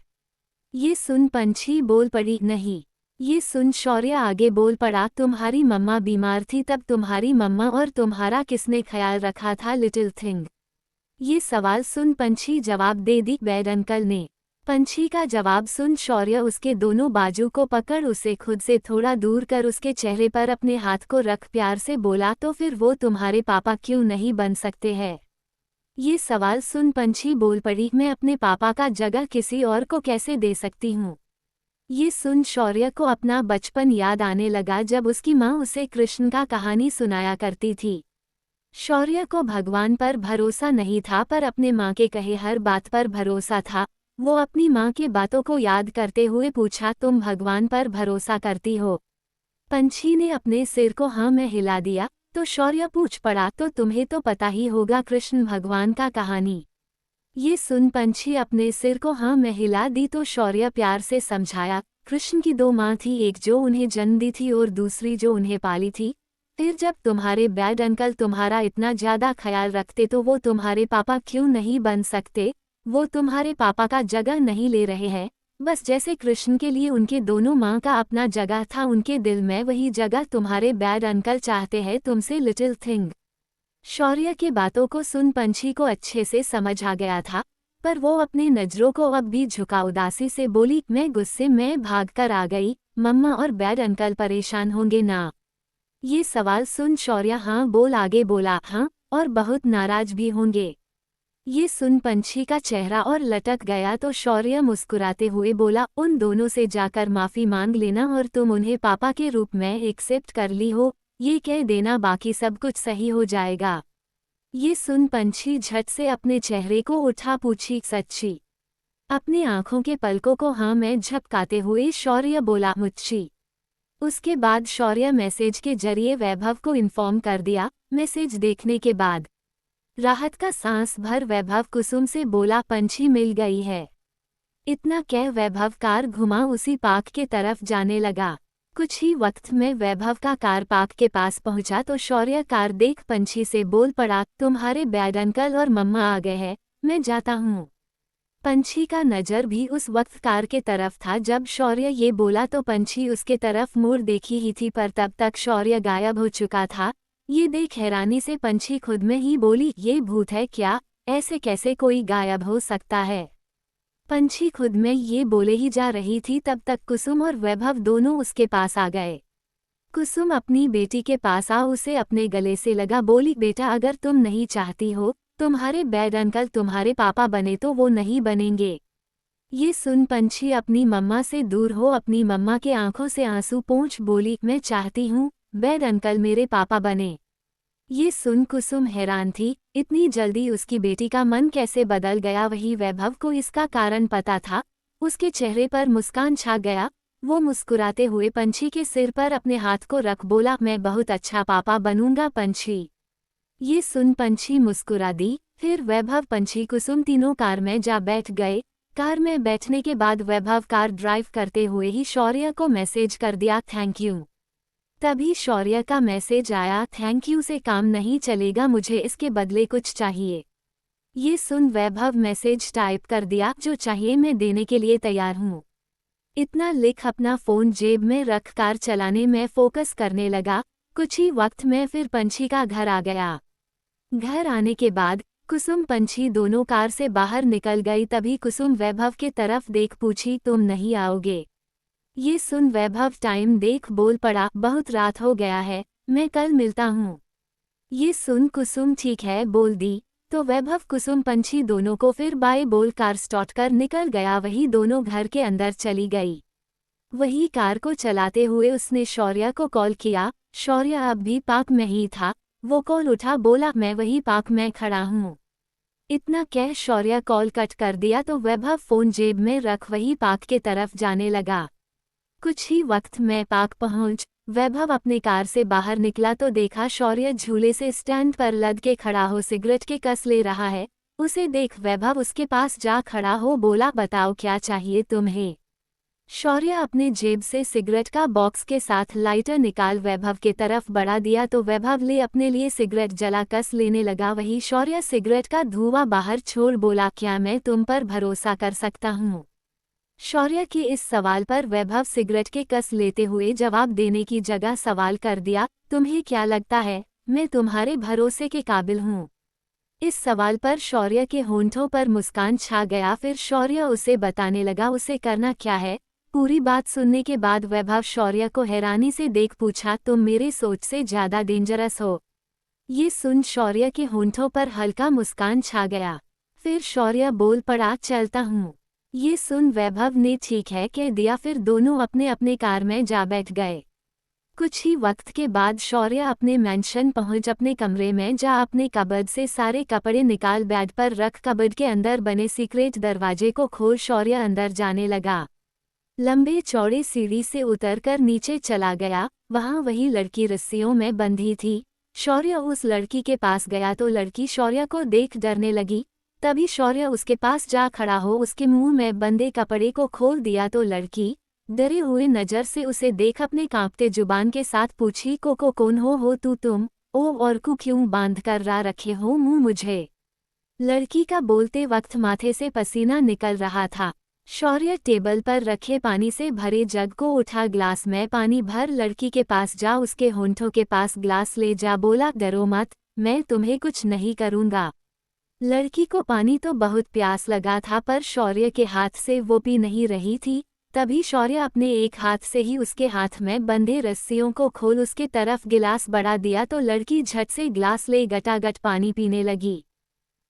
S1: ये सुन पंछी बोल पड़ी, नहीं। ये सुन शौर्य आगे बोल पड़ा, तुम्हारी मम्मा बीमार थी तब तुम्हारी मम्मा और तुम्हारा किसने ख्याल रखा था लिटिल थिंग? ये सवाल सुन पंछी जवाब दे दी, बैड अंकल ने। पंछी का जवाब सुन शौर्य उसके दोनों बाजू को पकड़ उसे खुद से थोड़ा दूर कर उसके चेहरे पर अपने हाथ को रख प्यार से बोला, तो फिर वो तुम्हारे पापा क्यों नहीं बन सकते हैं? ये सवाल सुन पंछी बोल पड़ी, मैं अपने पापा का जगह किसी और को कैसे दे सकती हूँ? ये सुन शौर्य को अपना बचपन याद आने लगा जब उसकी माँ उसे कृष्ण का कहानी सुनाया करती थी। शौर्य को भगवान पर भरोसा नहीं था पर अपने माँ के कहे हर बात पर भरोसा था। वो अपनी माँ की बातों को याद करते हुए पूछा, तुम भगवान पर भरोसा करती हो? पंछी ने अपने सिर को हाँ में हिला दिया तो शौर्य पूछ पड़ा, तो तुम्हें तो पता ही होगा कृष्ण भगवान का कहानी। ये सुन पंछी अपने सिर को हाँ में हिला दी तो शौर्य प्यार से समझाया, कृष्ण की दो माँ थी, एक जो उन्हें जन्म दी थी और दूसरी जो उन्हें पाली थी। फिर जब तुम्हारे बैड अंकल तुम्हारा इतना ज्यादा ख्याल रखते तो वो तुम्हारे पापा क्यों नहीं बन सकते? वो तुम्हारे पापा का जगह नहीं ले रहे हैं, बस जैसे कृष्ण के लिए उनके दोनों माँ का अपना जगह था उनके दिल में वही जगह तुम्हारे बैड अंकल चाहते हैं तुमसे लिटिल थिंग। शौर्य की बातों को सुन पंछी को अच्छे से समझ आ गया था पर वो अपनी नजरों को अब भी झुका उदासी से बोली, मैं गुस्से में भागकर आ गई, मम्मा और बैड अंकल परेशान होंगे ना? ये सवाल सुन शौर्य हाँ बोल आगे बोला, हाँ, और बहुत नाराज भी होंगे। ये सुन पंछी का चेहरा और लटक गया तो शौर्य मुस्कुराते हुए बोला, उन दोनों से जाकर माफी मांग लेना और तुम उन्हें पापा के रूप में एक्सेप्ट कर ली हो, ये कह देना बाकी सब कुछ सही हो जाएगा। ये सुन पंछी झट से अपने चेहरे को उठा पूछी, सच्ची? अपनी आंखों के पलकों को हाँ में झपकाते हुए शौर्य बोला, मुझी। उसके बाद शौर्य मैसेज के जरिए वैभव को इन्फॉर्म कर दिया। मैसेज देखने के बाद राहत का सांस भर वैभव कुसुम से बोला, पंछी मिल गई है। इतना कह वैभव कार घुमा उसी पार्क के तरफ जाने लगा। कुछ ही वक्त में वैभव का कार पार्क के पास पहुंचा तो शौर्य कार देख पंछी से बोल पड़ा, तुम्हारे बैड अंकल और मम्मा आ गए हैं, मैं जाता हूँ। पंछी का नजर भी उस वक्त कार के तरफ था जब शौर्य ये बोला तो पंछी उसके तरफ मुड़ देखी ही थी पर तब तक शौर्य गायब हो चुका था। ये देख हैरानी से पंछी खुद में ही बोली, ये भूत है क्या? ऐसे कैसे कोई गायब हो सकता है? पंछी खुद में ये बोले ही जा रही थी तब तक कुसुम और वैभव दोनों उसके पास आ गए। कुसुम अपनी बेटी के पास आ उसे अपने गले से लगा बोली, बेटा अगर तुम नहीं चाहती हो तुम्हारे बैड अंकल तुम्हारे पापा बने तो वो नहीं बनेंगे। ये सुन पंछी अपनी मम्मा से दूर हो अपनी मम्मा के आंखों से आंसू पोंछ बोली, मैं चाहती हूँ बैड अंकल मेरे पापा बने। ये सुन कुसुम हैरान थी, इतनी जल्दी उसकी बेटी का मन कैसे बदल गया। वही वैभव को इसका कारण पता था। उसके चेहरे पर मुस्कान छा गया। वो मुस्कुराते हुए पंछी के सिर पर अपने हाथ को रख बोला, मैं बहुत अच्छा पापा बनूंगा पंछी। ये सुन पंछी मुस्कुरा दी। फिर वैभव पंछी कुसुम तीनों कार में जा बैठ गए। कार में बैठने के बाद वैभव कार ड्राइव करते हुए ही शौर्य को मैसेज कर दिया, थैंक यू। तभी शौर्य का मैसेज आया, थैंक यू से काम नहीं चलेगा, मुझे इसके बदले कुछ चाहिए। ये सुन वैभव मैसेज टाइप कर दिया, जो चाहिए मैं देने के लिए तैयार हूँ। इतना लिख अपना फोन जेब में रख कार चलाने में फोकस करने लगा। कुछ ही वक्त में फिर पंछी का घर आ गया। घर आने के बाद कुसुम पंछी दोनों कार से बाहर निकल गई। तभी कुसुम वैभव के तरफ देख पूछी, तुम नहीं आओगे? ये सुन वैभव टाइम देख बोल पड़ा, बहुत रात हो गया है, मैं कल मिलता हूँ। ये सुन कुसुम ठीक है बोल दी। तो वैभव कुसुम पंछी दोनों को फिर बाय बोल कार स्टार्ट कर निकल गया। वही दोनों घर के अंदर चली गई। वही कार को चलाते हुए उसने शौर्य को कॉल किया। शौर्य अब भी पार्क में ही था। वो कॉल उठा, बोला मैं वही पार्क में खड़ा हूँ। इतना कह शौर्य कॉल कट कर दिया तो वैभव फोन जेब में रख वही पार्क के तरफ जाने लगा। कुछ ही वक्त में पार्क पहुंच वैभव अपने कार से बाहर निकला तो देखा शौर्य झूले से स्टैंड पर लद के खड़ा हो सिगरेट के कस ले रहा है। उसे देख वैभव उसके पास जा खड़ा हो बोला, बताओ क्या चाहिए तुम्हें? शौर्य अपने जेब से सिगरेट का बॉक्स के साथ लाइटर निकाल वैभव के तरफ बढ़ा दिया तो वैभव ले अपने लिए सिगरेट जला कस लेने लगा। वही शौर्य सिगरेट का धुआं बाहर छोड़ बोला, क्या मैं तुम पर भरोसा कर सकता हूँ? शौर्य के इस सवाल पर वैभव सिगरेट के कस लेते हुए जवाब देने की जगह सवाल कर दिया, तुम्हें क्या लगता है मैं तुम्हारे भरोसे के काबिल हूँ? इस सवाल पर शौर्य के होंठों पर मुस्कान छा गया। फिर शौर्य उसे बताने लगा उसे करना क्या है। पूरी बात सुनने के बाद वैभव शौर्य को हैरानी से देख पूछा, तुम मेरे सोच से ज्यादा डेंजरस हो। ये सुन शौर्य के होंठों पर हल्का मुस्कान छा गया। फिर शौर्य बोल पड़ा, चलता हूँ। ये सुन वैभव ने ठीक है कह दिया। फिर दोनों अपने अपने कार में जा बैठ गए। कुछ ही वक्त के बाद शौर्य अपने मैंशन पहुंच अपने कमरे में जा अपने कबर्ड से सारे कपड़े निकाल बेड पर रख कबर्ड के अंदर बने सीक्रेट दरवाजे को खोल शौर्य अंदर जाने लगा। लंबे चौड़े सीढ़ी से उतरकर नीचे चला गया। वहां वही लड़की रस्सियों में बंधी थी। शौर्य उस लड़की के पास गया तो लड़की शौर्य को देख डरने लगी। तभी शौर्य उसके पास जा खड़ा हो उसके मुंह में बंधे कपड़े को खोल दिया तो लड़की डरे हुए नजर से उसे देख अपने कांपते जुबान के साथ पूछी, को कौन हो तुम? ओ और को क्यों बांध कर रखे हो मुंह मुझे? लड़की का बोलते वक्त माथे से पसीना निकल रहा था। शौर्य टेबल पर रखे पानी से भरे जग को उठा, ग्लास में पानी भर लड़की के पास जा उसके होंठों के पास ग्लास ले जा बोला, डरो मत, मैं तुम्हें कुछ नहीं करूँगा। लड़की को पानी तो बहुत प्यास लगा था पर शौर्य के हाथ से वो पी नहीं रही थी। तभी शौर्य अपने एक हाथ से ही उसके हाथ में बंधे रस्सियों को खोल उसके तरफ गिलास बढ़ा दिया तो लड़की झट से ग्लास ले गटागट पानी पीने लगी।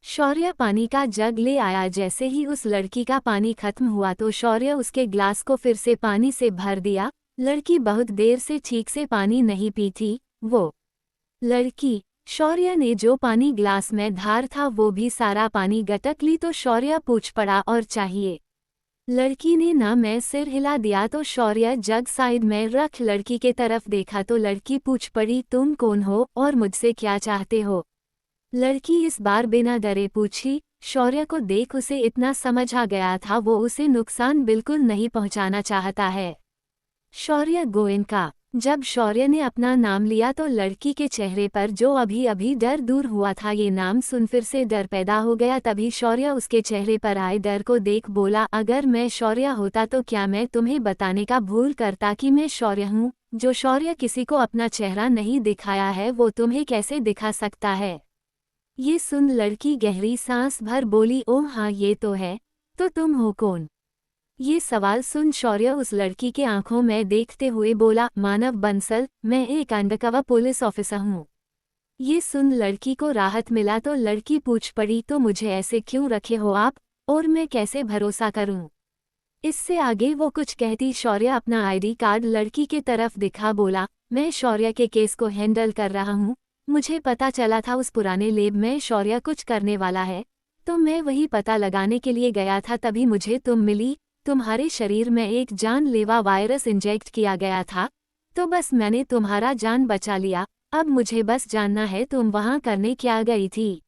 S1: शौर्य पानी का जग ले आया। जैसे ही उस लड़की का पानी खत्म हुआ तो शौर्य उसके ग्लास को फिर से पानी से भर दिया। लड़की बहुत देर से ठीक से पानी नहीं पी थी। वो लड़की शौर्य ने जो पानी ग्लास में धार था वो भी सारा पानी गटक ली तो शौर्य पूछ पड़ा, और चाहिए? लड़की ने ना मैं सिर हिला दिया तो शौर्य जग साइड में रख लड़की के तरफ देखा तो लड़की पूछ पड़ी, तुम कौन हो और मुझसे क्या चाहते हो? लड़की इस बार बिना डरे पूछी। शौर्य को देख उसे इतना समझ आ गया था वो उसे नुकसान बिल्कुल नहीं पहुंचाना चाहता है। शौर्य गोयनका। जब शौर्य ने अपना नाम लिया तो लड़की के चेहरे पर जो अभी अभी डर दूर हुआ था ये नाम सुन फिर से डर पैदा हो गया। तभी शौर्य उसके चेहरे पर आए डर को देख बोला, अगर मैं शौर्य होता तो क्या मैं तुम्हें बताने का भूल करता कि मैं शौर्य हूँ? जो शौर्य किसी को अपना चेहरा नहीं दिखाया है वो तुम्हें कैसे दिखा सकता है? ये सुन लड़की गहरी सांस भर बोली, ओह हाँ ये तो है, तो तुम हो कौन? ये सवाल सुन शौर्य उस लड़की के आंखों में देखते हुए बोला, मानव बंसल, मैं एक अंडरकवर पुलिस ऑफिसर हूँ। ये सुन लड़की को राहत मिला तो लड़की पूछ पड़ी, तो मुझे ऐसे क्यों रखे हो आप, और मैं कैसे भरोसा करूँ? इससे आगे वो कुछ कहती शौर्य अपना आईडी कार्ड लड़की के तरफ दिखा बोला, मैं शौर्य के केस को हैंडल कर रहा हूँ। मुझे पता चला था उस पुराने लैब में शौर्य कुछ करने वाला है, तो मैं वही पता लगाने के लिए गया था। तभी मुझे तुम मिली। तुम्हारे शरीर में एक जानलेवा वायरस इंजेक्ट किया गया था, तो बस मैंने तुम्हारा जान बचा लिया। अब मुझे बस जानना है तुम वहां करने क्या गई थी?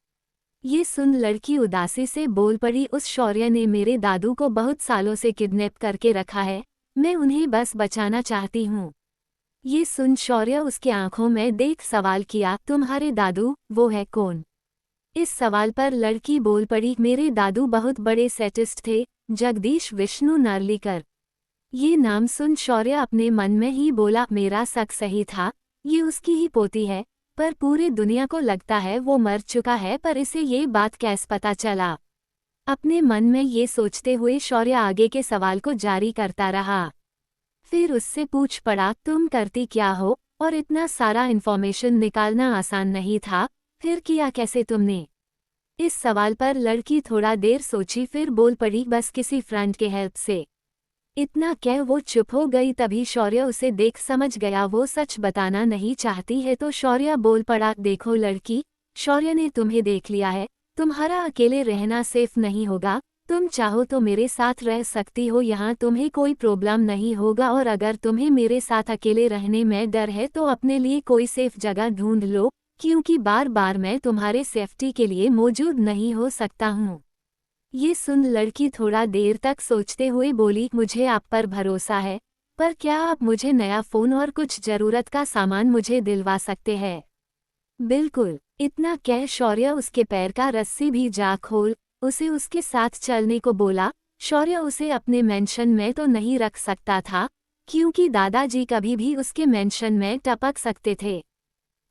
S1: ये सुन लड़की उदासी से बोल पड़ी, उस शौर्य ने मेरे दादू को बहुत सालों से किडनैप करके रखा है, मैं उन्हें बस बचाना चाहती हूँ। ये सुन शौर्य उसके आंखों में देख सवाल किया, तुम्हारे दादू वो है कौन? इस सवाल पर लड़की बोल पड़ी, मेरे दादू बहुत बड़े सेटिस्ट थे, जगदीश विष्णु नार्लिकर। ये नाम सुन शौर्य अपने मन में ही बोला, मेरा शक सही था, ये उसकी ही पोती है, पर पूरे दुनिया को लगता है वो मर चुका है, पर इसे ये बात कैसे पता चला। अपने मन में ये सोचते हुए शौर्य आगे के सवाल को जारी करता रहा। फिर उससे पूछ पड़ा, तुम करती क्या हो, और इतना सारा इन्फॉर्मेशन निकालना आसान नहीं था, फिर किया कैसे तुमने। इस सवाल पर लड़की थोड़ा देर सोची, फिर बोल पड़ी, बस किसी फ्रेंड के हेल्प से। इतना कह वो चुप हो गई। तभी शौर्य उसे देख समझ गया वो सच बताना नहीं चाहती है, तो शौर्य बोल पड़ा, देखो लड़की, शौर्य ने तुम्हें देख लिया है, तुम्हारा अकेले रहना सेफ नहीं होगा, तुम चाहो तो मेरे साथ रह सकती हो, यहाँ तुम्हें कोई प्रॉब्लम नहीं होगा, और अगर तुम्हें मेरे साथ अकेले रहने में डर है तो अपने लिए कोई सेफ जगह ढूंढ लो, क्योंकि बार बार मैं तुम्हारे सेफ्टी के लिए मौजूद नहीं हो सकता हूँ। ये सुन लड़की थोड़ा देर तक सोचते हुए बोली, मुझे आप पर भरोसा है, पर क्या आप मुझे नया फ़ोन और कुछ ज़रूरत का सामान मुझे दिलवा सकते हैं। बिल्कुल। इतना कह शौर्य उसके पैर का रस्सी भी जा खोल उसे उसके साथ चलने को बोला। शौर्य उसे अपने मेंशन में तो नहीं रख सकता था, क्योंकि दादाजी कभी भी उसके मेंशन में टपक सकते थे।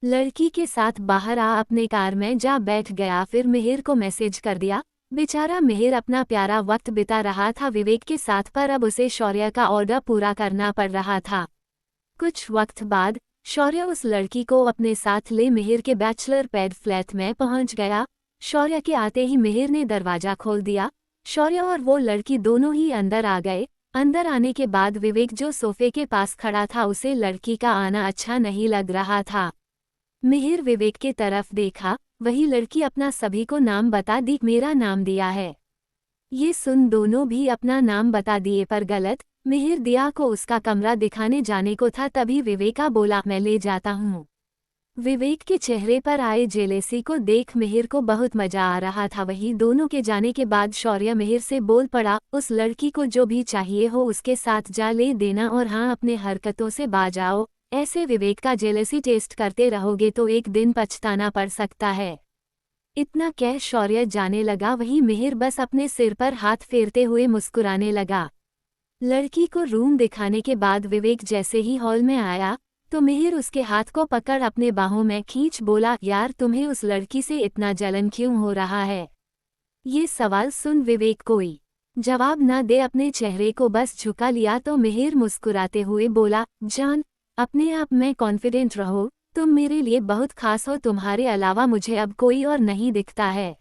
S1: लड़की के साथ बाहर आ अपने कार में जा बैठ गया, फिर मिहिर को मैसेज कर दिया। बेचारा मिहिर अपना प्यारा वक्त बिता रहा था विवेक के साथ, पर अब उसे शौर्य का ऑर्डर पूरा करना पड़ रहा था। कुछ वक्त बाद शौर्य उस लड़की को अपने साथ ले मिहिर के बैचलर पैड फ्लैट में पहुंच गया। शौर्य के आते ही मिहिर ने दरवाजा खोल दिया। शौर्य और वो लड़की दोनों ही अंदर आ गए। अंदर आने के बाद विवेक जो सोफे के पास खड़ा था, उसे लड़की का आना अच्छा नहीं लग रहा था। मिहिर विवेक के तरफ देखा, वही लड़की अपना सभी को नाम बता दी, मेरा नाम दिया है। ये सुन दोनों भी अपना नाम बता दिए, पर गलत। मिहिर दिया को उसका कमरा दिखाने जाने को था, तभी विवेका बोला, मैं ले जाता हूँ। विवेक के चेहरे पर आए जेलेसी को देख मिहिर को बहुत मजा आ रहा था। वही दोनों के जाने के बाद शौर्य मिहिर से बोल पड़ा, उस लड़की को जो भी चाहिए हो उसके साथ जा ले देना, और हाँ, अपने हरकतों से बाज आओ, ऐसे विवेक का जेलेसी टेस्ट करते रहोगे तो एक दिन पछताना पड़ सकता है। इतना कह शौर्य जाने लगा। वहीं मिहिर बस अपने सिर पर हाथ फेरते हुए मुस्कुराने लगा। लड़की को रूम दिखाने के बाद विवेक जैसे ही हॉल में आया तो मिहिर उसके हाथ को पकड़ अपने बाहों में खींच बोला, यार तुम्हें उस लड़की से इतना जलन क्यों हो रहा है। ये सवाल सुन विवेक कोई जवाब न दे अपने चेहरे को बस झुका लिया, तो मिहिर मुस्कुराते हुए बोला, जान, अपने आप में कॉन्फिडेंट रहो, तुम मेरे लिए बहुत खास हो, तुम्हारे अलावा मुझे अब कोई और नहीं दिखता है।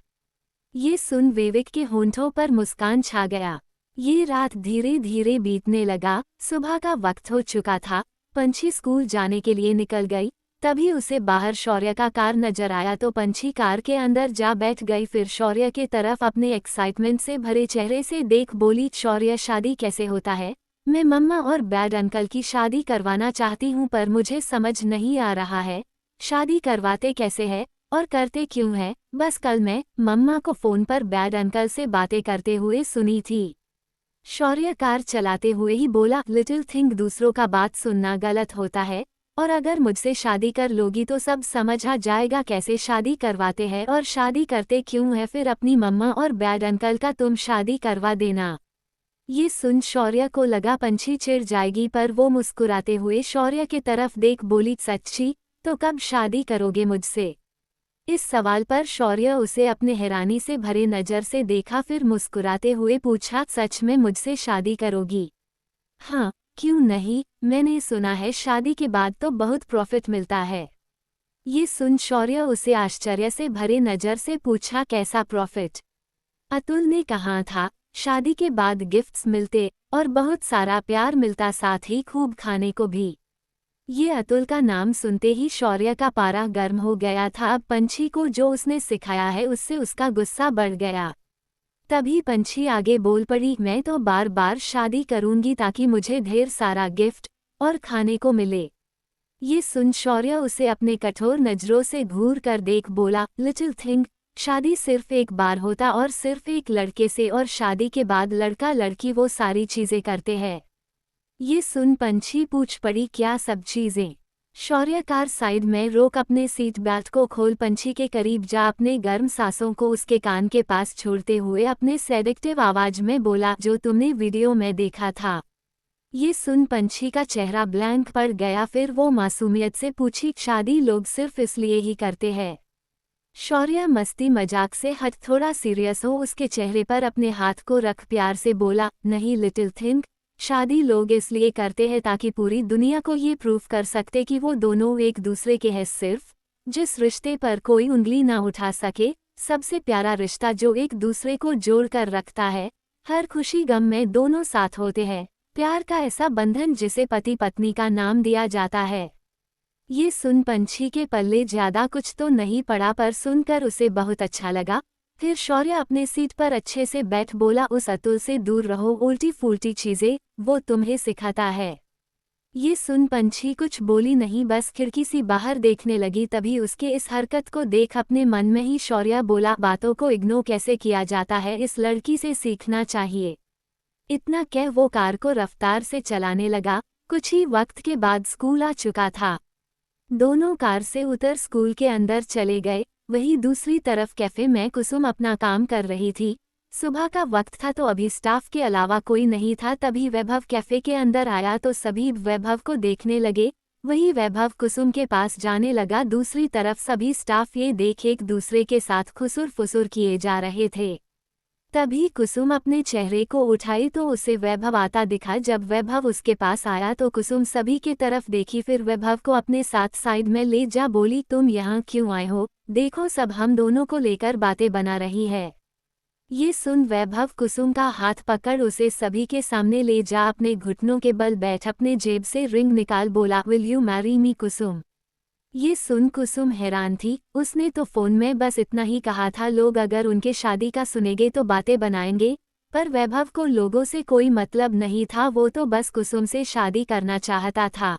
S1: ये सुन विवेक के होंठों पर मुस्कान छा गया। ये रात धीरे धीरे बीतने लगा। सुबह का वक्त हो चुका था। पंछी स्कूल जाने के लिए निकल गई। तभी उसे बाहर शौर्य का कार नजर आया तो पंछी कार के अंदर जा बैठ गई। फिर शौर्य के तरफ अपने एक्साइटमेंट से भरे चेहरे से देख बोली, शौर्य, शादी कैसे होता है? मैं मम्मा और बैड अंकल की शादी करवाना चाहती हूँ, पर मुझे समझ नहीं आ रहा है शादी करवाते कैसे है और करते क्यों है। बस कल मैं मम्मा को फोन पर बैड अंकल से बातें करते हुए सुनी थी। शौर्य कार चलाते हुए ही बोला, लिटिल थिंग, दूसरों का बात सुनना गलत होता है, और अगर मुझसे शादी कर लोगी तो सब समझ आ जाएगा कैसे शादी करवाते हैं और शादी करते क्यों है। फिर अपनी मम्मा और बैड अंकल का तुम शादी करवा देना। ये सुन शौर्य को लगा पंछी चिढ़ जाएगी, पर वो मुस्कुराते हुए शौर्य के तरफ देख बोली, सच्ची? तो कब शादी करोगे मुझसे? इस सवाल पर शौर्य उसे अपने हैरानी से भरे नज़र से देखा, फिर मुस्कुराते हुए पूछा, सच में मुझसे शादी करोगी? हाँ, क्यों नहीं, मैंने सुना है शादी के बाद तो बहुत प्रॉफिट मिलता है। ये सुन शौर्य उसे आश्चर्य से भरे नज़र से पूछा, कैसा प्रॉफिट? अतुल ने कहा था शादी के बाद गिफ्ट्स मिलते और बहुत सारा प्यार मिलता, साथ ही खूब खाने को भी। ये अतुल का नाम सुनते ही शौर्य का पारा गर्म हो गया था। अब पंछी को जो उसने सिखाया है उससे उसका गुस्सा बढ़ गया। तभी पंछी आगे बोल पड़ी, मैं तो बार बार शादी करूंगी ताकि मुझे ढेर सारा गिफ्ट और खाने को मिले। ये सुन शौर्य उसे अपने कठोर नजरों से घूर कर देख बोला, लिटिल थिंग, शादी सिर्फ एक बार होता और सिर्फ एक लड़के से, और शादी के बाद लड़का लड़की वो सारी चीजें करते हैं। ये सुन पंछी पूछ पड़ी, क्या सब चीजें? शौर्य कार साइड में रोक अपने सीट बेल्ट को खोल पंछी के करीब जा अपने गर्म सांसों को उसके कान के पास छोड़ते हुए अपने सेडेक्टिव आवाज में बोला, जो तुमने वीडियो में देखा था। ये सुन पंछी का चेहरा ब्लैंक पड़ गया। फिर वो मासूमियत से पूछी, शादी लोग सिर्फ इसलिए ही करते हैं? शौर्य मस्ती मजाक से हट थोड़ा सीरियस हो उसके चेहरे पर अपने हाथ को रख प्यार से बोला, नहीं लिटिल थिंक, शादी लोग इसलिए करते हैं ताकि पूरी दुनिया को ये प्रूफ कर सकते कि वो दोनों एक दूसरे के हैं। सिर्फ जिस रिश्ते पर कोई उंगली ना उठा सके, सबसे प्यारा रिश्ता जो एक दूसरे को जोड़ कर रखता है। हर खुशी गम में दोनों साथ होते हैं। प्यार का ऐसा बंधन जिसे पति पत्नी का नाम दिया जाता है। ये सुन पंछी के पल्ले ज्यादा कुछ तो नहीं पड़ा, पर सुनकर उसे बहुत अच्छा लगा। फिर शौर्य अपने सीट पर अच्छे से बैठ बोला, उस अतुल से दूर रहो, उल्टी फुल्टी चीजें वो तुम्हें सिखाता है। ये सुन पंछी कुछ बोली नहीं, बस खिड़की से बाहर देखने लगी। तभी उसके इस हरकत को देख अपने मन में ही शौर्य बोला, बातों को इग्नोर कैसे किया जाता है, इस लड़की से सीखना चाहिए। इतना कह वो कार को रफ्तार से चलाने लगा। कुछ ही वक्त के बाद स्कूल आ चुका था। दोनों कार से उतर स्कूल के अंदर चले गए। वहीं दूसरी तरफ कैफे में कुसुम अपना काम कर रही थी। सुबह का वक्त था तो अभी स्टाफ के अलावा कोई नहीं था। तभी वैभव कैफे के अंदर आया तो सभी वैभव को देखने लगे। वही वैभव कुसुम के पास जाने लगा। दूसरी तरफ सभी स्टाफ ये देख एक दूसरे के साथ खुसुर फुसुर किए जा रहे थे। तभी कुसुम अपने चेहरे को उठाई तो उसे वैभव आता दिखा। जब वैभव उसके पास आया तो कुसुम सभी की तरफ देखी, फिर वैभव को अपने साथ साइड में ले जा बोली, तुम यहाँ क्यों आए हो? देखो सब हम दोनों को लेकर बातें बना रही है। ये सुन वैभव कुसुम का हाथ पकड़ उसे सभी के सामने ले जा अपने घुटनों के बल बैठ अपने जेब से रिंग निकाल बोला, विल यू मैरी मी कुसुम? ये सुन कुसुम हैरान थी। उसने तो फोन में बस इतना ही कहा था, लोग अगर उनके शादी का सुनेंगे तो बातें बनाएंगे। पर वैभव को लोगों से कोई मतलब नहीं था, वो तो बस कुसुम से शादी करना चाहता था।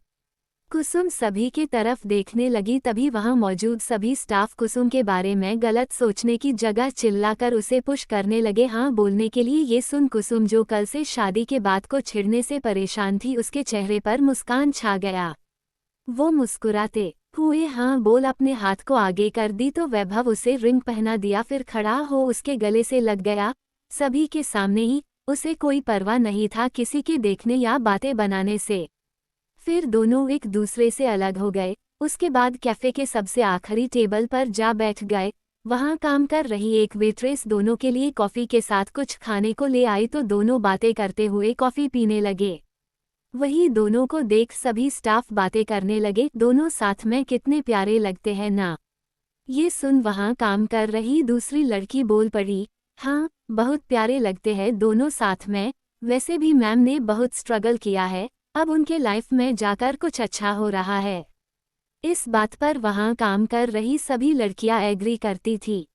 S1: कुसुम सभी की तरफ देखने लगी। तभी वहां मौजूद सभी स्टाफ कुसुम के बारे में गलत सोचने की जगह चिल्लाकर उसे पुश करने लगे हाँ बोलने के लिए। ये सुन कुसुम जो कल से शादी के बात को छिड़ने से परेशान थी, उसके चेहरे पर मुस्कान छा गया। वो मुस्कुराते हुए हाँ बोल अपने हाथ को आगे कर दी तो वैभव उसे रिंग पहना दिया। फिर खड़ा हो उसके गले से लग गया सभी के सामने ही। उसे कोई परवाह नहीं था किसी के देखने या बातें बनाने से। फिर दोनों एक दूसरे से अलग हो गए। उसके बाद कैफे के सबसे आखिरी टेबल पर जा बैठ गए। वहां काम कर रही एक वेट्रेस दोनों के लिए कॉफी के साथ कुछ खाने को ले आई तो दोनों बातें करते हुए कॉफी पीने लगे। वही दोनों को देख सभी स्टाफ बातें करने लगे, दोनों साथ में कितने प्यारे लगते हैं ना। ये सुन वहां काम कर रही दूसरी लड़की बोल पड़ी, हाँ बहुत प्यारे लगते हैं दोनों साथ में। वैसे भी मैम ने बहुत स्ट्रगल किया है, अब उनके लाइफ में जाकर कुछ अच्छा हो रहा है। इस बात पर वहां काम कर रही सभी लड़कियां एग्री करती थी।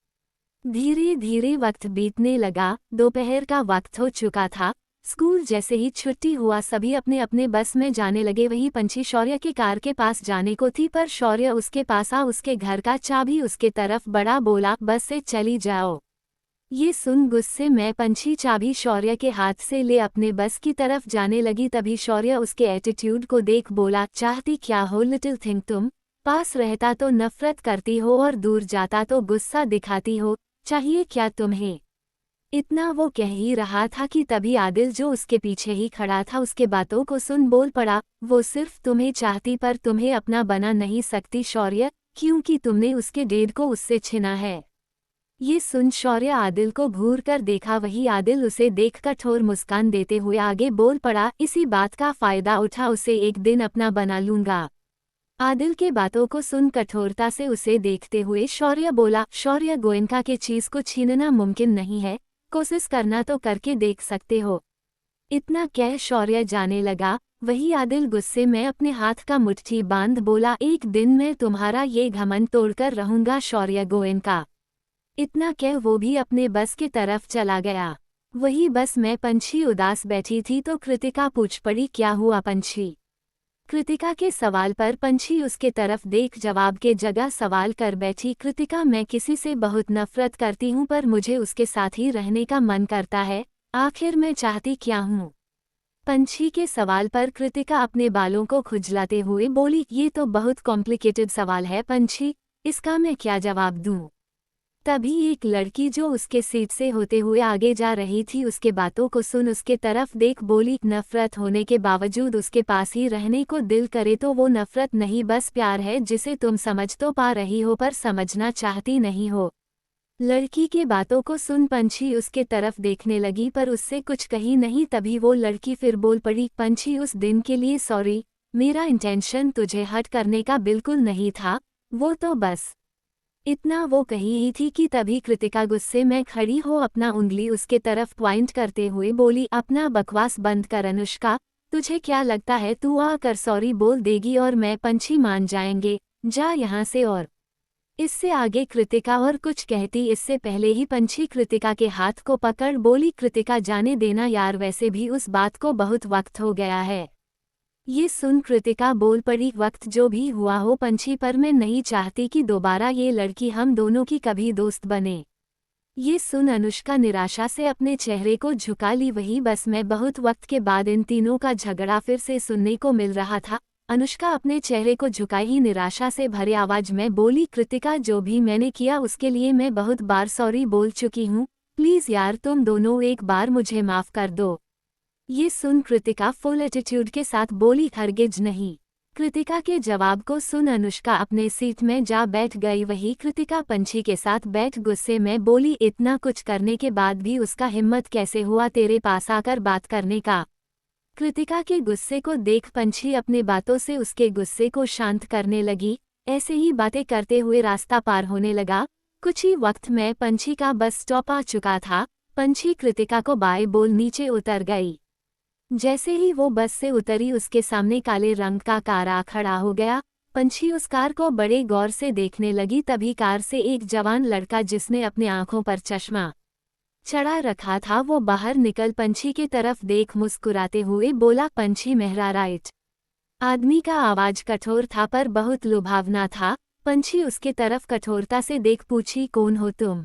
S1: धीरे धीरे वक्त बीतने लगा। दोपहर का वक्त हो चुका था। स्कूल जैसे ही छुट्टी हुआ सभी अपने अपने बस में जाने लगे। वही पंछी शौर्य की कार के पास जाने को थी, पर शौर्य उसके पास आ उसके घर का चाबी उसके तरफ बढ़ा बोला, बस से चली जाओ। ये सुन गुस्से में पंछी चाबी शौर्य के हाथ से ले अपने बस की तरफ जाने लगी। तभी शौर्य उसके एटीट्यूड को देख बोला, चाहती क्या हो लिटिल थिंग? तुम पास रहता तो नफरत करती हो और दूर जाता तो गुस्सा दिखाती हो, चाहिए क्या तुम्हें? इतना वो कह ही रहा था कि तभी आदिल जो उसके पीछे ही खड़ा था उसके बातों को सुन बोल पड़ा, वो सिर्फ तुम्हें चाहती पर तुम्हें अपना बना नहीं सकती शौर्य, क्योंकि तुमने उसके डेढ़ को उससे छीना है। ये सुन शौर्य आदिल को घूर कर देखा। वही आदिल उसे देख कठोर मुस्कान देते हुए आगे बोल पड़ा, इसी बात का फायदा उठा उसे एक दिन अपना बना लूंगा। आदिल के बातों को सुन कठोरता से उसे देखते हुए शौर्य बोला, शौर्य गोयनका के चीज को छीनना मुमकिन नहीं है, कोशिश करना तो करके देख सकते हो। इतना कह शौर्य जाने लगा। वही आदिल गुस्से में अपने हाथ का मुट्ठी बांध बोला, एक दिन मैं तुम्हारा ये घमंड तोड़कर रहूंगा शौर्य गोयनका। इतना कह वो भी अपने बस की तरफ चला गया। वही बस में पंछी उदास बैठी थी तो कृतिका पूछ पड़ी, क्या हुआ पंछी? कृतिका के सवाल पर पंछी उसके तरफ देख जवाब के जगह सवाल कर बैठी, कृतिका मैं किसी से बहुत नफरत करती हूँ पर मुझे उसके साथ ही रहने का मन करता है, आखिर मैं चाहती क्या हूँ? पंछी के सवाल पर कृतिका अपने बालों को खुजलाते हुए बोली, ये तो बहुत कॉम्प्लिकेटेड सवाल है पंछी, इसका मैं क्या जवाब दूं। तभी एक लड़की जो उसके सीट से होते हुए आगे जा रही थी उसके बातों को सुन उसके तरफ देख बोली, नफरत होने के बावजूद उसके पास ही रहने को दिल करे तो वो नफरत नहीं बस प्यार है जिसे तुम समझ तो पा रही हो पर समझना चाहती नहीं हो। लड़की के बातों को सुन पंछी उसके तरफ देखने लगी पर उससे कुछ कही नहीं। तभी वो लड़की फिर बोल पड़ी, पंछी उस दिन के लिए सॉरी, मेरा इंटेंशन तुझे हर्ट करने का बिल्कुल नहीं था, वो तो बस इतना वो कही ही थी कि तभी कृतिका गुस्से में खड़ी हो अपना उंगली उसके तरफ पॉइंट करते हुए बोली, अपना बकवास बंद कर अनुष्का, तुझे क्या लगता है तू आकर सॉरी बोल देगी और मैं पंछी मान जाएंगे, जा यहाँ से। और इससे आगे कृतिका और कुछ कहती इससे पहले ही पंछी कृतिका के हाथ को पकड़ बोली, कृतिका जाने देना यार, वैसे भी उस बात को बहुत वक्त हो गया है। ये सुन कृतिका बोल पड़ी, वक्त जो भी हुआ हो पंछी, पर मैं नहीं चाहती कि दोबारा ये लड़की हम दोनों की कभी दोस्त बने। ये सुन अनुष्का निराशा से अपने चेहरे को झुका ली, वही बस मैं बहुत वक्त के बाद इन तीनों का झगड़ा फिर से सुनने को मिल रहा था। अनुष्का अपने चेहरे को झुकाई ही निराशा से भरे आवाज में बोली, कृतिका जो भी मैंने किया उसके लिए मैं बहुत बार सॉरी बोल चुकी हूँ, प्लीज यार तुम दोनों एक बार मुझे माफ कर दो। ये सुन कृतिका फुल एटीट्यूड के साथ बोली, हरगिज नहीं। कृतिका के जवाब को सुन अनुष्का अपने सीट में जा बैठ गई। वही कृतिका पंछी के साथ बैठ गुस्से में बोली, इतना कुछ करने के बाद भी उसका हिम्मत कैसे हुआ तेरे पास आकर बात करने का। कृतिका के गुस्से को देख पंछी अपने बातों से उसके गुस्से को शांत करने लगी। ऐसे ही बातें करते हुए रास्ता पार होने लगा। कुछ ही वक्त में पंछी का बस स्टॉप आ चुका था। पंछी कृतिका को बाय बोल नीचे उतर गई। जैसे ही वो बस से उतरी उसके सामने काले रंग का कार आ खड़ा हो गया। पंछी उस कार को बड़े गौर से देखने लगी। तभी कार से एक जवान लड़का जिसने अपने आंखों पर चश्मा चढ़ा रखा था वो बाहर निकल पंछी के तरफ देख मुस्कुराते हुए बोला, पंछी मेहरा राइट। आदमी का आवाज कठोर था पर बहुत लुभावना था। पंछी उसके तरफ कठोरता से देख पूछी, कौन हो तुम।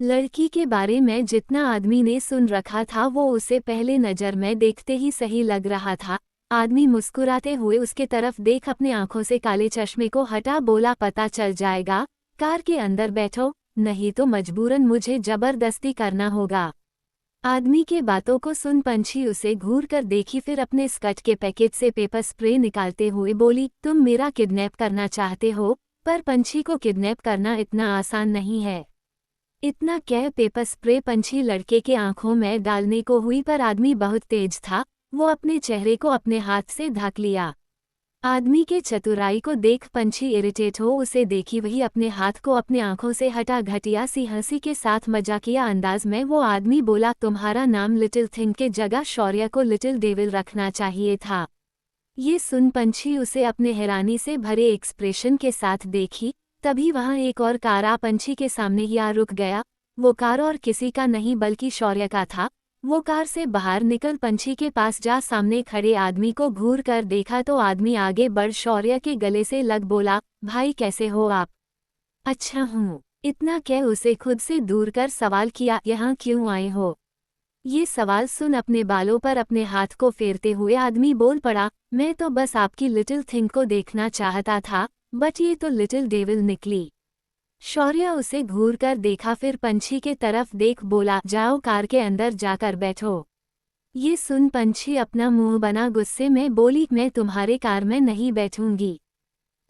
S1: लड़की के बारे में जितना आदमी ने सुन रखा था वो उसे पहले नजर में देखते ही सही लग रहा था। आदमी मुस्कुराते हुए उसके तरफ देख अपने आंखों से काले चश्मे को हटा बोला, पता चल जाएगा, कार के अंदर बैठो, नहीं तो मजबूरन मुझे जबरदस्ती करना होगा। आदमी के बातों को सुन पंछी उसे घूर कर देखी, फिर अपने स्कर्ट के पैकेट से पेपर स्प्रे निकालते हुए बोली, तुम मेरा किडनैप करना चाहते हो, पर पंछी को किडनैप करना इतना आसान नहीं है। इतना कह पेपर स्प्रे पंछी लड़के के आंखों में डालने को हुई पर आदमी बहुत तेज था, वो अपने चेहरे को अपने हाथ से ढक लिया। आदमी के चतुराई को देख पंछी इरिटेट हो उसे देखी वही अपने हाथ को अपने आंखों से हटा। घटिया सी हंसी के साथ मजाकिया अंदाज में वो आदमी बोला, तुम्हारा नाम लिटिल थिंग के जगह शौर्य को लिटिल डेविल रखना चाहिए था। ये सुन पंछी उसे अपने हैरानी से भरे एक्सप्रेशन के साथ देखी। तभी वहां एक और कार आ पंछी के सामने ही आ रुक गया। वो कार और किसी का नहीं बल्कि शौर्य का था। वो कार से बाहर निकल पंछी के पास जा सामने खड़े आदमी को घूर कर देखा तो आदमी आगे बढ़ शौर्य के गले से लग बोला, भाई कैसे हो आप। अच्छा हूँ। इतना कह उसे खुद से दूर कर सवाल किया, यहाँ क्यों आए हो। ये सवाल सुन अपने बालों पर अपने हाथ को फेरते हुए आदमी बोल पड़ा, मैं तो बस आपकी लिटिल थिंग को देखना चाहता था, बट ये तो लिटिल डेविल निकली। शौर्य उसे घूर कर देखा फिर पंछी के तरफ देख बोला, जाओ कार के अंदर जाकर बैठो। ये सुन पंछी अपना मुंह बना गुस्से में बोली, मैं तुम्हारे कार में नहीं बैठूंगी।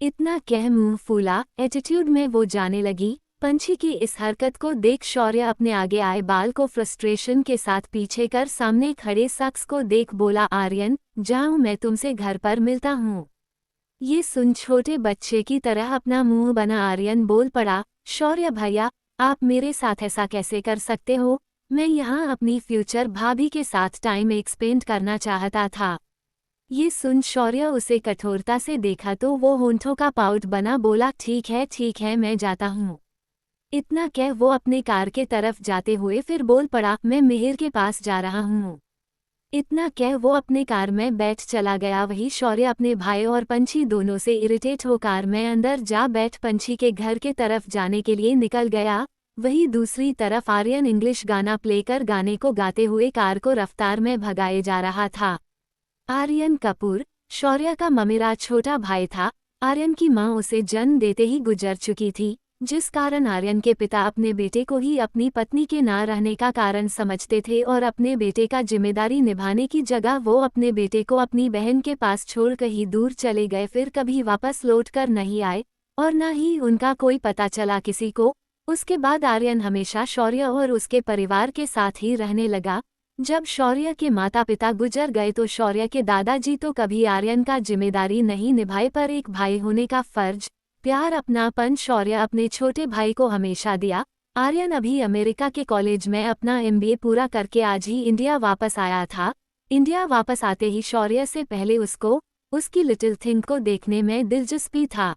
S1: इतना कह मुंह फूला एटीट्यूड में वो जाने लगी। पंछी की इस हरकत को देख शौर्य अपने आगे आए बाल को फ्रस्ट्रेशन के साथ पीछे कर सामने खड़े शख्स को देख बोला, आर्यन जाऊं मैं तुमसे घर पर मिलता हूँ। ये सुन छोटे बच्चे की तरह अपना मुंह बना आर्यन बोल पड़ा, शौर्य भैया आप मेरे साथ ऐसा कैसे कर सकते हो, मैं यहाँ अपनी फ्यूचर भाभी के साथ टाइम एक्सपेंड करना चाहता था। ये सुन शौर्य उसे कठोरता से देखा तो वो होंठों का पाउट बना बोला, ठीक है मैं जाता हूँ। इतना कह वो अपने कार के तरफ जाते हुए फिर बोल पड़ा, मैं मिहिर के पास जा रहा हूँ। इतना कह वो अपने कार में बैठ चला गया। वही शौर्य अपने भाई और पंछी दोनों से इरिटेट हो कार में अंदर जा बैठ पंछी के घर के तरफ जाने के लिए निकल गया। वही दूसरी तरफ आर्यन इंग्लिश गाना प्ले कर गाने को गाते हुए कार को रफ्तार में भगाए जा रहा था। आर्यन कपूर, शौर्य का ममेरा छोटा भाई था। आर्यन की मां उसे जन्म देते ही गुजर चुकी थी, जिस कारण आर्यन के पिता अपने बेटे को ही अपनी पत्नी के ना रहने का कारण समझते थे और अपने बेटे का जिम्मेदारी निभाने की जगह वो अपने बेटे को अपनी बहन के पास छोड़ कहीं दूर चले गए, फिर कभी वापस लौट कर नहीं आए और न ही उनका कोई पता चला किसी को। उसके बाद आर्यन हमेशा शौर्य और उसके परिवार के साथ ही रहने लगा। जब शौर्य के माता पिता गुजर गए तो शौर्य के दादाजी तो कभी आर्यन का जिम्मेदारी नहीं निभाए, पर एक भाई होने का फर्ज, प्यार, अपनापन शौर्य अपने छोटे भाई को हमेशा दिया। आर्यन अभी अमेरिका के कॉलेज में अपना MBA पूरा करके आज ही इंडिया वापस आया था। इंडिया वापस आते ही शौर्य से पहले उसको उसकी लिटिल थिंग को देखने में दिलचस्पी था।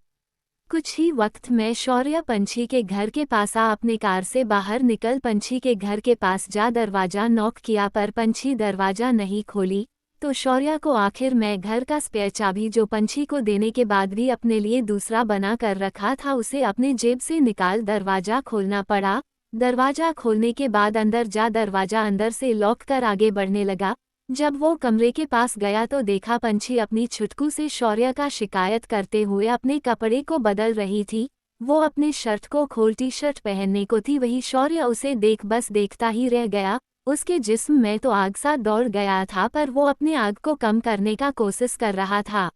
S1: कुछ ही वक्त में शौर्य पंछी के घर के पास आ अपने कार से बाहर निकल पंछी के घर के पास जा दरवाजा नॉक किया, पर पंछी दरवाजा नहीं खोली। तो शौर्य को आखिर में घर का स्पेयर चाबी जो पंछी को देने के बाद भी अपने लिए दूसरा बना कर रखा था, उसे अपने जेब से निकाल दरवाजा खोलना पड़ा। दरवाजा खोलने के बाद अंदर जा दरवाजा अंदर से लॉक कर आगे बढ़ने लगा। जब वो कमरे के पास गया तो देखा पंछी अपनी छुटकू से शौर्य का शिकायत करते हुए अपने कपड़े को बदल रही थी। वो अपने शर्ट को खोल टी शर्ट पहनने को थी, वही शौर्य उसे देख बस देखता ही रह गया। उसके जिस्म में तो आग सा दौड़ गया था, पर वो अपने आग को कम करने का कोशिश कर रहा था।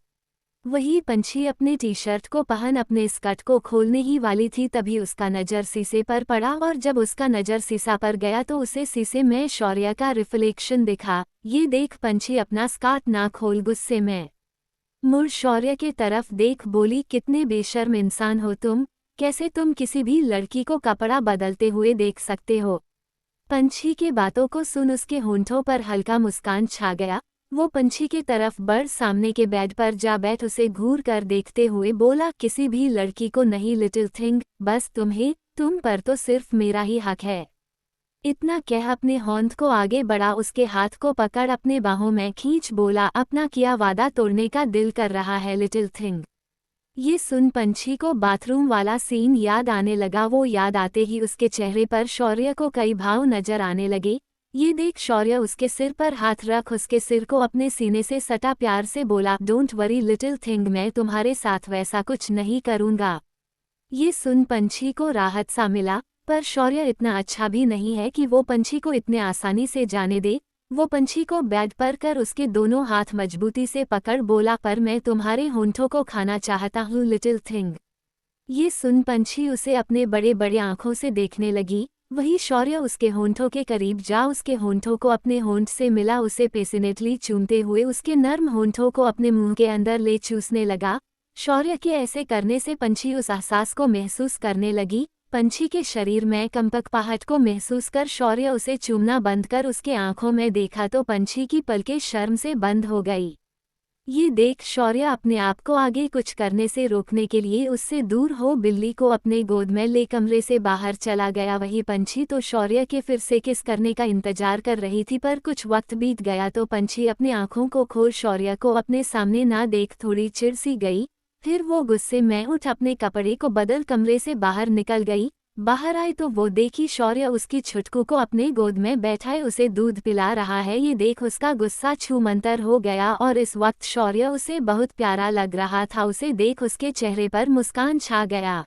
S1: वही पंछी अपने टी शर्ट को पहन अपने स्कर्ट को खोलने ही वाली थी, तभी उसका नज़र शीशे पर पड़ा और जब उसका नज़र शीशा पर गया तो उसे शीशे में शौर्य का रिफ्लेक्शन दिखा। ये देख पंछी अपना स्कर्ट ना खोल गुस्से में मुड़ शौर्य के तरफ देख बोली, कितने बेशर्म इंसान हो तुम, कैसे तुम किसी भी लड़की को कपड़ा बदलते हुए देख सकते हो। पंछी के बातों को सुन उसके होंठों पर हल्का मुस्कान छा गया। वो पंछी के तरफ बढ़ सामने के बेड पर जा बैठ उसे घूर कर देखते हुए बोला, किसी भी लड़की को नहीं लिटिल थिंग, बस तुम्हें, तुम पर तो सिर्फ मेरा ही हक है। इतना कह अपने होंठ को आगे बढ़ा, उसके हाथ को पकड़ अपने बाहों में खींच बोला, अपना किया वादा तोड़ने का दिल कर रहा है लिटिल थिंग। ये सुन पंछी को बाथरूम वाला सीन याद आने लगा। वो याद आते ही उसके चेहरे पर शौर्य को कई भाव नजर आने लगे। ये देख शौर्य उसके सिर पर हाथ रख उसके सिर को अपने सीने से सटा प्यार से बोला, डोंट वरी लिटिल थिंग, मैं तुम्हारे साथ वैसा कुछ नहीं करूँगा। ये सुन पंछी को राहत सा मिला, पर शौर्य इतना अच्छा भी नहीं है कि वो पंछी को इतने आसानी से जाने दे। वो पंछी को बेड पर कर उसके दोनों हाथ मजबूती से पकड़ बोला, पर मैं तुम्हारे होंठों को खाना चाहता हूँ लिटिल थिंग। ये सुन पंछी उसे अपने बड़े बड़े आँखों से देखने लगी। वही शौर्य उसके होंठों के करीब जा उसके होंठों को अपने होंठ से मिला, उसे पैशनेटली चूमते हुए उसके नर्म होंठों को अपने मुंह के अंदर ले चूसने लगा। शौर्य के ऐसे करने से पंछी उस एहसास को महसूस करने लगी। पंछी के शरीर में कंपकपाहट को महसूस कर शौर्य उसे चूमना बंद कर उसके आंखों में देखा तो पंछी की पलकें शर्म से बंद हो गई। ये देख शौर्य अपने आप को आगे कुछ करने से रोकने के लिए उससे दूर हो बिल्ली को अपने गोद में ले कमरे से बाहर चला गया। वही पंछी तो शौर्य के फिर से किस करने का इंतजार कर रही थी, पर कुछ वक्त बीत गया तो पंछी अपने आंखों को खोल शौर्य को अपने सामने ना देख थोड़ी चिढ़ सी गई। फिर वो गुस्से में उठ अपने कपड़े को बदल कमरे से बाहर निकल गई। बाहर आई तो वो देखी शौर्य उसकी छुटकू को अपने गोद में बैठाए उसे दूध पिला रहा है। ये देख उसका गुस्सा छूमंतर हो गया और इस वक्त शौर्य उसे बहुत प्यारा लग रहा था। उसे देख उसके चेहरे पर मुस्कान छा गया।